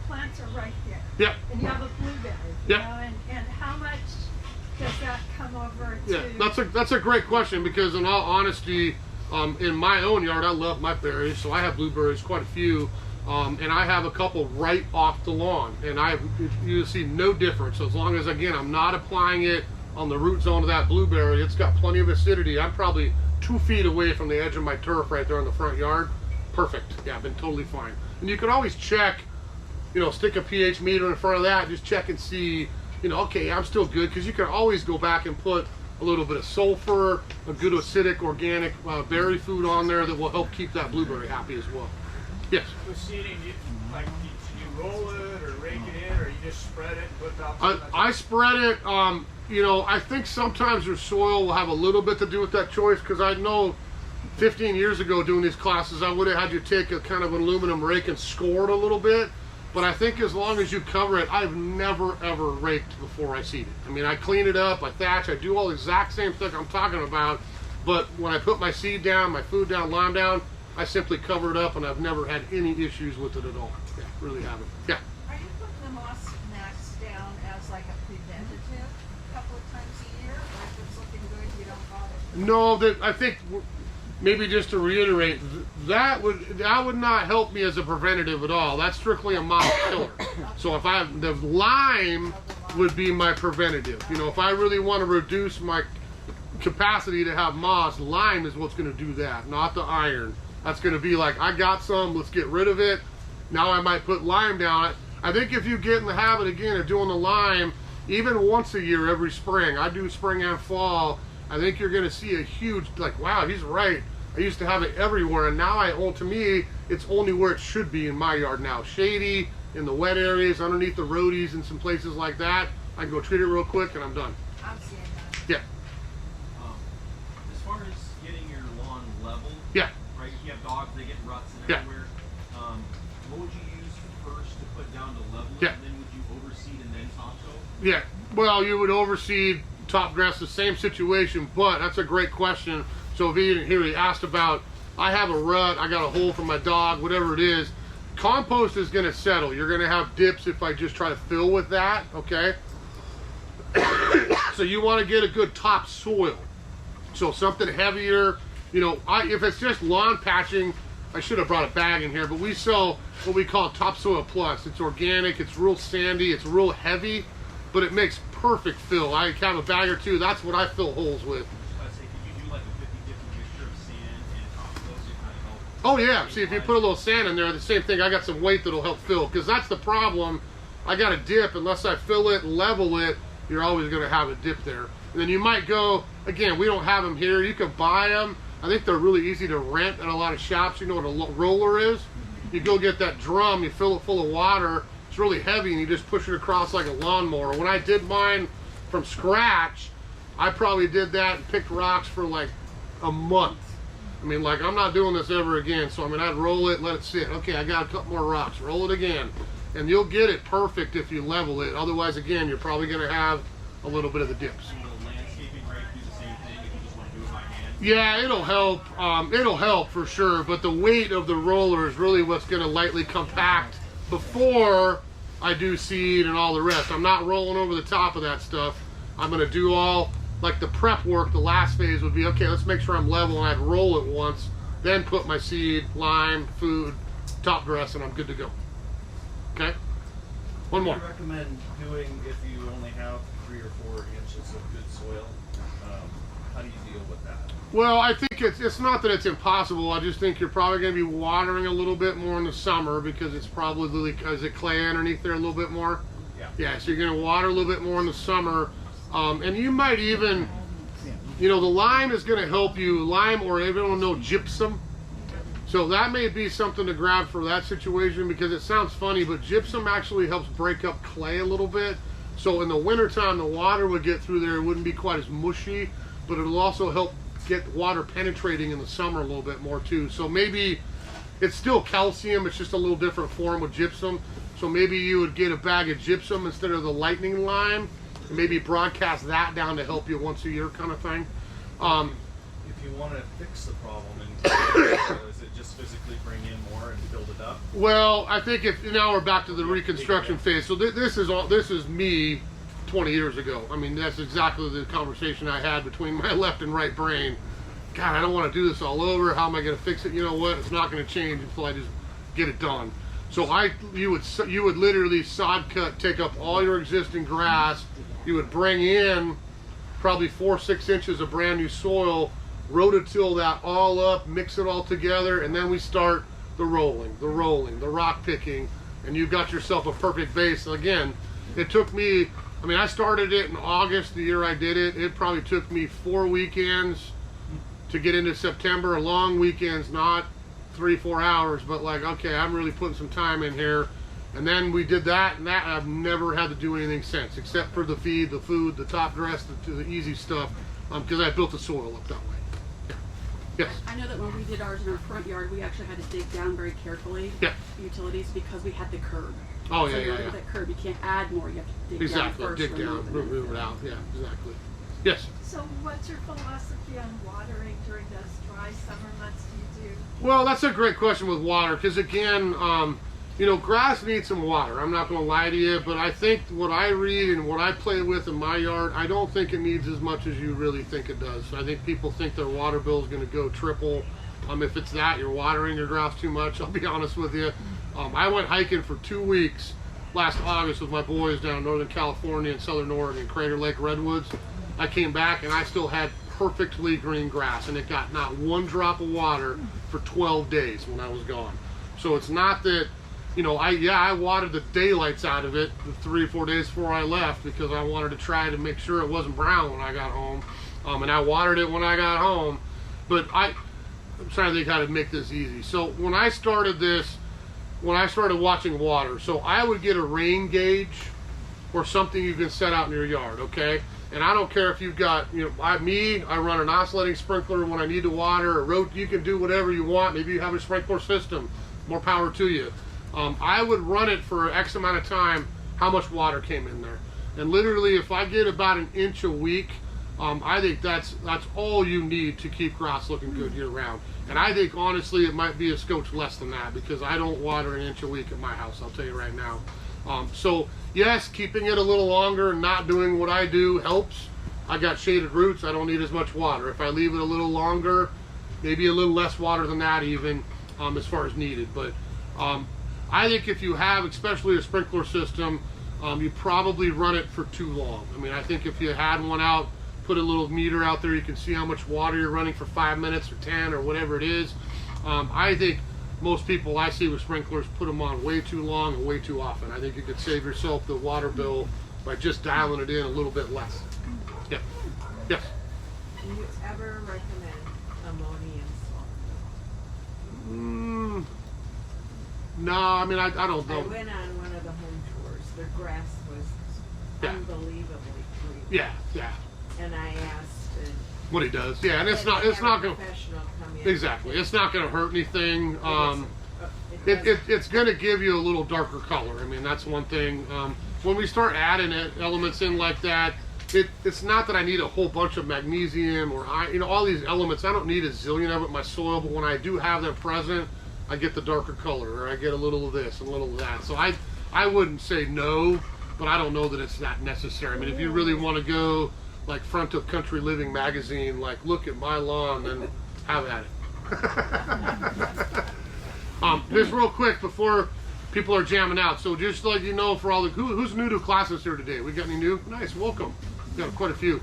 plants are right there. Yeah. And you have a blueberry. Yeah. You know, and how much does that come over to? Yeah, that's a great question, because in all honesty, in my own yard, I love my berries, so I have blueberries, quite a few, and I have a couple right off the lawn, and you see no difference as long as, again, I'm not applying it on the root zone of that blueberry. It's got plenty of acidity. I'm probably 2 feet away from the edge of my turf right there in the front yard. Perfect. Yeah, I've been totally fine. And you can always check, you know, stick a pH meter in front of that, just check and see, you know, okay, I'm still good, because you can always go back and put a little bit of sulfur, a good acidic organic berry food on there that will help keep that blueberry happy as well. Yes? With seeding, do you roll it or rake it in, or you just spread it and put top? I spread it. You know, I think sometimes your soil will have a little bit to do with that choice, because I know 15 years ago doing these classes, I would have had you take a kind of an aluminum rake and score it a little bit. But I think as long as you cover it, I've never ever raked before I seed it. I mean, I clean it up, I thatch, I do all the exact same thing I'm talking about. But when I put my seed down, my food down, lime down, I simply cover it up, and I've never had any issues with it at all. Yeah, really haven't. Yeah. Are you putting the moss mats down as like a preventative a couple of times a year, or if it's looking good, you don't bother? No, I think maybe just to reiterate, that would not help me as a preventative at all. That's strictly a moss killer. So if the lime would be my preventative. You know, if I really want to reduce my capacity to have moss, lime is what's going to do that, not the iron. That's going to be like, I got some, let's get rid of it. Now I might put lime down. I think if you get in the habit again of doing the lime, even once a year, every spring, I do spring and fall, I think you're going to see a huge, like, wow, he's right. I used to have it everywhere, and now to me, it's only where it should be in my yard now. Shady, in the wet areas, underneath the roadies, and some places like that. I can go treat it real quick, and I'm done. I'm seeing that. Yeah. As far as getting your lawn level, Yeah. right? You have dogs, they get ruts and Yeah. everywhere. What would you use first to put down to level it? Yeah. And then would you overseed and then topsoil? Yeah. Well, you would overseed, top grass, the same situation, but that's a great question. So if you didn't hear, he asked about, I have a rut, I got a hole for my dog, whatever it is. Compost is going to settle. You're going to have dips if I just try to fill with that, okay? So you want to get a good topsoil. So something heavier, you know, if it's just lawn patching, I should have brought a bag in here, but we sell what we call Topsoil Plus. It's organic, it's real sandy, it's real heavy, but it makes perfect fill. I have a bag or two, that's what I fill holes with. I say, could you do like a Oh yeah, see if you put a little sand in there, the same thing, I got some weight that'll help fill, because that's the problem. I got a dip, unless I fill it and level it, you're always gonna have a dip there. And then you might go, again, we don't have them here, you can buy them. I think they're really easy to rent at a lot of shops. You know what a roller is? You go get that drum, you fill it full of water, it's really heavy, and you just push it across like a lawnmower. When I did mine from scratch, I probably did that and picked rocks for like a month. I mean, like, I'm not doing this ever again. So, I mean, I'd roll it, let it sit. Okay, I got a couple more rocks. Roll it again. And you'll get it perfect if you level it. Otherwise, again, you're probably going to have a little bit of the dips. Will landscaping rake do the same thing if you just want to do it by hand? Yeah, it'll help. It'll help for sure. But the weight of the roller is really what's going to lightly compact before I do seed and all the rest. I'm not rolling over the top of that stuff. I'm going to do all, like the prep work, the last phase would be, okay, let's make sure I'm level, and I'd roll it once, then put my seed, lime, food, top dress, and I'm good to go. Okay? One more. What do you recommend doing if you only have 3 or 4 inches of good soil? How do you deal with that? Well, I think it's not that it's impossible. I just think you're probably going to be watering a little bit more in the summer, because it's probably, is it clay underneath there a little bit more? Yeah. Yeah, so you're going to water a little bit more in the summer. And you might even, you know, the lime is going to help you. Lime, or everyone know gypsum. So that may be something to grab for that situation, because it sounds funny, but gypsum actually helps break up clay a little bit. So in the wintertime, the water would get through there. It wouldn't be quite as mushy, but it'll also help get water penetrating in the summer a little bit more too. So maybe it's still calcium, it's just a little different form with gypsum. So maybe you would get a bag of gypsum instead of the lightning lime, and maybe broadcast that down to help you once a year kind of thing. If you want to fix the problem, and is it just physically bring in more and build it up? Well, I think if now we're back to the reconstruction phase. So this is me 20 years ago. I mean, that's exactly the conversation I had between my left and right brain. God, I don't want to do this all over. How am I going to fix it? You know what? It's not going to change until I just get it done. So you would literally sod cut, take up all your existing grass. You would bring in probably 4 or 6 inches of brand new soil, rototill that all up, mix it all together, and then we start the rolling, the rock picking, and you've got yourself a perfect base. Again, it took me, I mean, I started it in August, the year I did it. It probably took me 4 weekends to get into September, long weekends, not 3-4 hours, but like, okay, I'm really putting some time in here. And then we did that, and that I've never had to do anything since, except for the feed, the food, the top dress, the easy stuff, because I built the soil up that way. Yeah. Yes. I know that when we did ours in our front yard, we actually had to dig down very carefully. Yeah. Utilities, because we had the curb. Oh, so yeah. That curb, you can't add more. You have to dig down first. Dig down, remove it out. Yeah, exactly. Yes. So what's your philosophy on watering during those dry summer months do you do? Well, that's a great question with water, because again, you know, grass needs some water. I'm not going to lie to you, but I think what I read and what I play with in my yard, I don't think it needs as much as you really think it does. I think people think their water bill is going to go triple. If it's that, you're watering your grass too much, I'll be honest with you. I went hiking for 2 weeks last August with my boys down in Northern California and Southern Oregon, Crater Lake Redwoods. I came back and I still had perfectly green grass, and it got not one drop of water for 12 days when I was gone. So it's not that, you know, I watered the daylights out of it the 3 or 4 days before I left, because I wanted to try to make sure it wasn't brown when I got home. And I watered it when I got home. But I'm trying to think how to make this easy. So when I started watching water, so I would get a rain gauge or something you can set out in your yard, okay? And I don't care if you've got, you know, I run an oscillating sprinkler when I need to water, you can do whatever you want. Maybe you have a sprinkler system, more power to you. I would run it for X amount of time, how much water came in there. And literally, if I get about 1 inch a week, I think that's all you need to keep grass looking good year round. And I think, honestly, it might be a scotch less than that, because I don't water 1 inch a week at my house, I'll tell you right now. So, yes, keeping it a little longer and not doing what I do helps. I got shaded roots, I don't need as much water. If I leave it a little longer, maybe a little less water than that even, as far as needed. But I think if you have, especially a sprinkler system, you probably run it for too long. I mean, I think if you had one out, put a little meter out there, you can see how much water you're running for 5 minutes or 10 or whatever it is. I think most people I see with sprinklers put them on way too long and way too often. I think you could save yourself the water bill by just dialing it in a little bit less. Yeah. Yes. Do you ever recommend ammonium sulfate? No, I mean I don't know. I went on one of the home tours. Their grass was unbelievably green. Yeah, yeah. And I asked what he does. Yeah, and it's not gonna exactly. It's not gonna hurt anything. It's gonna give you a little darker color. I mean, that's one thing. When we start adding elements in like that, it's not that I need a whole bunch of magnesium or all these elements. I don't need a zillion of it in my soil, but when I do have them present, I get the darker color, or I get a little of this and a little of that. So I wouldn't say no, but I don't know that it's that necessary. I mean, if you really want to go like front of Country Living magazine, like look at my lawn, then have at it. Just real quick before people are jamming out. So just to let you know, for all the who's new to classes here today, we got any new? Nice, welcome. We got quite a few.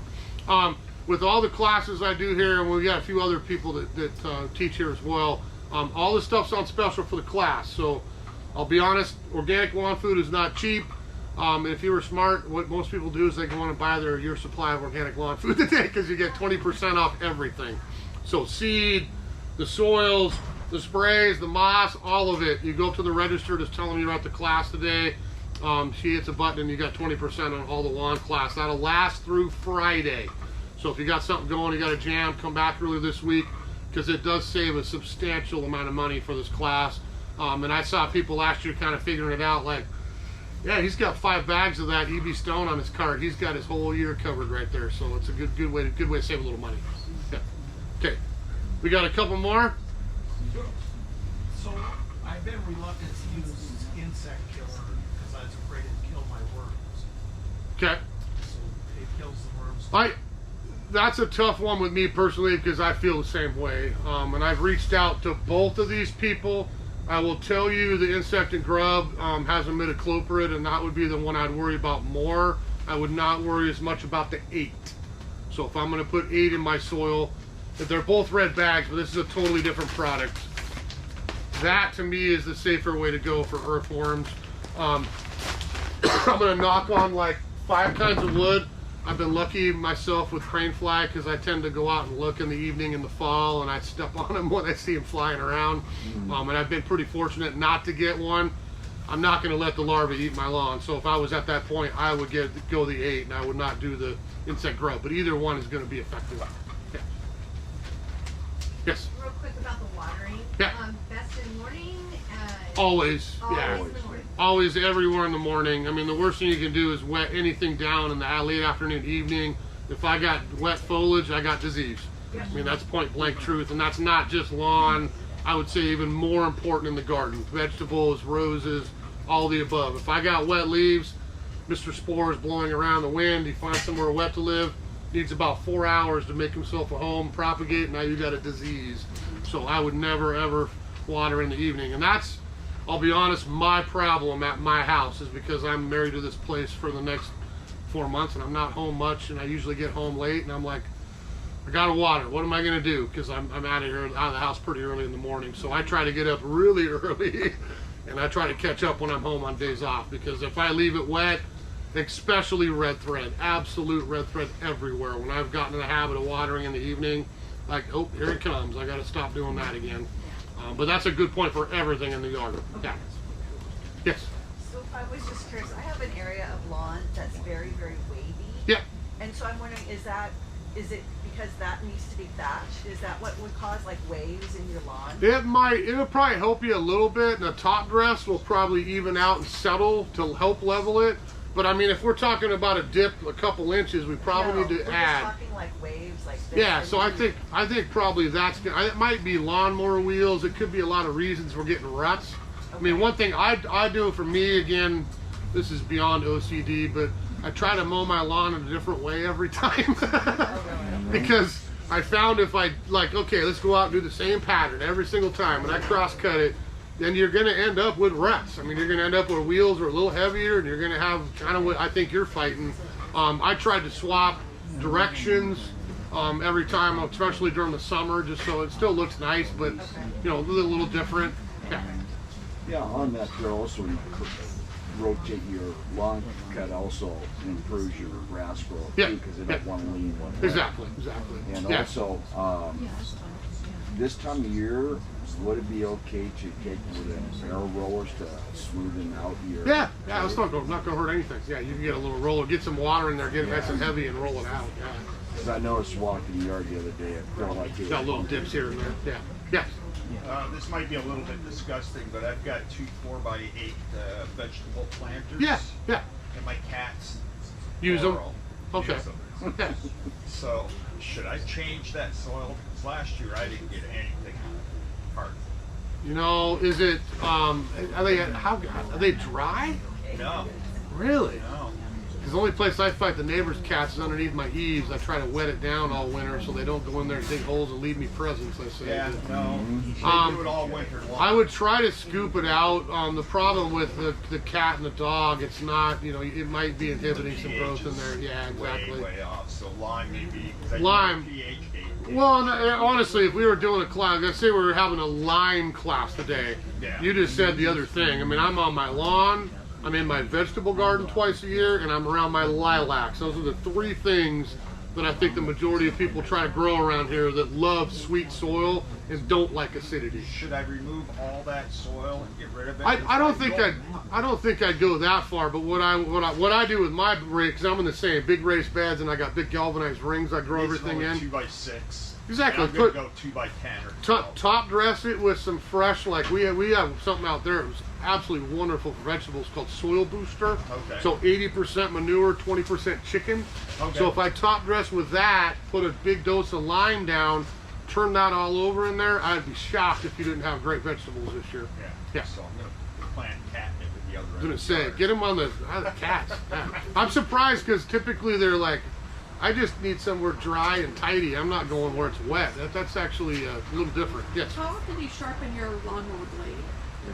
With all the classes I do here, and we got a few other people that teach here as well. All this stuff's on special for the class. So I'll be honest, organic lawn food is not cheap. If you were smart, what most people do is they go on and buy their year supply of organic lawn food today because you get 20% off everything. So seed, the soils, the sprays, the moss, all of it. You go up to the register, just tell them you're at the class today. She hits a button and you got 20% on all the lawn class. That'll last through Friday. So if you got something going, you got a jam, come back early this week because it does save a substantial amount of money for this class. And I saw people last year kind of figuring it out like, yeah, he's got 5 bags of that EB Stone on his cart. He's got his whole year covered right there. So it's a good way to save a little money. Yeah. Okay. We got a couple more. So I've been reluctant to use insect killer because I was afraid it'd kill my worms. Okay. So it kills the worms. That's a tough one with me personally because I feel the same way. And I've reached out to both of these people. I will tell you the insect and grub has imidacloprid, and that would be the one I'd worry about more. I would not worry as much about the 8. So if I'm going to put 8 in my soil, if they're both red bags, but this is a totally different product. That to me is the safer way to go for earthworms. I'm going to knock on like 5 kinds of wood. I've been lucky myself with crane fly because I tend to go out and look in the evening in the fall and I step on them when I see them flying around. And I've been pretty fortunate not to get one. I'm not going to let the larvae eat my lawn. So if I was at that point, I would go the 8 and I would not do the insect grub. But either one is going to be effective. Yeah. Yes? Real quick about the watering. Yeah. Best in morning? Always. Yeah. In the morning. Always, everywhere in the morning. I mean, the worst thing you can do is wet anything down in the late afternoon, evening. If I got wet foliage, I got disease. I mean, that's point blank truth. And that's not just lawn. I would say even more important in the garden. Vegetables, roses, all the above. If I got wet leaves, Mr. Spores blowing around the wind, he finds somewhere wet to live, needs about 4 hours to make himself a home, propagate, now you got a disease. So I would never, ever water in the evening. And that's, I'll be honest, my problem at my house is because I'm married to this place for the next 4 months and I'm not home much and I usually get home late and I'm like, I gotta water. What am I gonna do? Because I'm out of the house pretty early in the morning. So I try to get up really early and I try to catch up when I'm home on days off because if I leave it wet, especially red thread, absolute red thread everywhere. When I've gotten in the habit of watering in the evening, like, oh, here it comes. I gotta stop doing that again. But that's a good point for everything in the yard. Yeah. Yes. So I was just curious. I have an area of lawn that's very, very wavy. Yeah. And so I'm wondering, is it because that needs to be thatched? Is that what would cause like waves in your lawn? It'll probably help you a little bit, and the top dress will probably even out and settle to help level it. But I mean, if we're talking about a dip a couple inches, we probably need to add. We're just talking like waves, like this. Yeah, so I think probably that's it. Might be lawnmower wheels. It could be a lot of reasons we're getting ruts. Okay. I mean, one thing I do for me, again, this is beyond OCD, but I try to mow my lawn in a different way every time. Because I found if I like, okay, let's go out and do the same pattern every single time, and I cross cut it, then you're going to end up with ruts. I mean, you're going to end up with wheels are a little heavier, and you're going to have kind of what I think you're fighting. I tried to swap directions every time, especially during the summer, just so it still looks nice, but you know, a little different. Yeah. Yeah, on that, there also rotate your lawn cut also improves your grass growth too, because they don't want to lean one way. Exactly. And also, this time of year, would it be okay to take with an arrow rollers to smoothen out your? Yeah, it's not gonna hurt anything. Yeah, you can get a little roller, get some water in there, get it nice and heavy, and roll it out. Yeah. Because I noticed walking the yard the other day, I felt like it got little dips here and there. Yeah. Yes. This might be a little bit disgusting, but I've got 2 4x8 vegetable planters. Yeah. And my cats use them. Okay. Use them. So should I change that soil? Because last year I didn't get anything hard. You know, is it? Are they dry? No. Really? No. Because the only place I fight the neighbor's cats is underneath my eaves. I try to wet it down all winter so they don't go in there and dig holes and leave me presents, I say. Yeah, no. They do it all winter long. I would try to scoop it out. The problem with the cat and the dog, it's not, you know, it might be inhibiting some growth in there. Yeah, exactly. Way off. So lime maybe. Lime. Well, honestly, if we were doing a class, let's say we were having a lime class today. Yeah. You just said the other thing. I mean, I'm on my lawn. I'm in my vegetable garden twice a year, and I'm around my lilacs. Those are the 3 things that I think the majority of people try to grow around here that love sweet soil and don't like acidity. Should I remove all that soil and get rid of it? I don't think I'd go that far. But what I do with my because I'm in the same big raised beds and I got big galvanized rings I grow everything in. 2x6. Exactly. I'm gonna go 2x10 or 12. Top dress it with some fresh, like we have something out there. It was absolutely wonderful for vegetables called Soil Booster. Okay. So 80% manure, 20% chicken. Okay. So if I top dress with that, put a big dose of lime down, turn that all over in there, I'd be shocked if you didn't have great vegetables this year. Yeah. So I'm gonna plant catnip at the other end. I was gonna say, get them on the cats. Yeah. I'm surprised because typically they're like, I just need somewhere dry and tidy. I'm not going where it's wet. That's actually a little different. Yes. How often do you sharpen your lawnmower blade?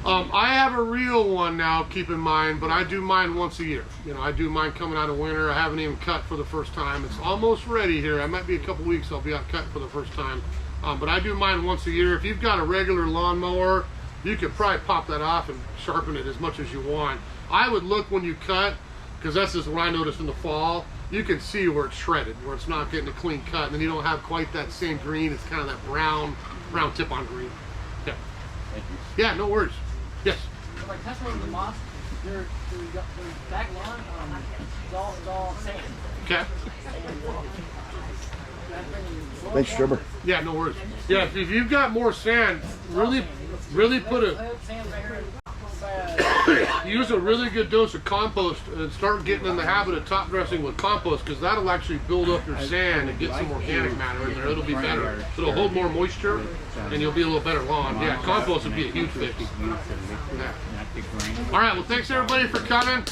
I have a real one now, keep in mind, but I do mine once a year. You know, I do mine coming out of winter. I haven't even cut for the first time. It's almost ready here. I might be a couple weeks I'll be out cut for the first time. But I do mine once a year. If you've got a regular lawnmower, you could probably pop that off and sharpen it as much as you want. I would look when you cut, because that's just what I noticed in the fall. You can see where it's shredded, where it's not getting a clean cut, and then you don't have quite that same green. It's kind of that brown tip on green. Yeah. Thank you. Yeah, no worries. Yes. So my customer with the moss, their back lawn, it's all sand. Okay. Thanks, Trevor. Yeah, no worries. Yeah, if you've got more sand, really put use a really good dose of compost and start getting in the habit of top dressing with compost, because that'll actually build up your sand and get some organic matter in there. It'll be better. It'll hold more moisture and you'll be a little better lawn. Yeah, compost would be a huge fix. Yeah. All right, well, thanks everybody for coming.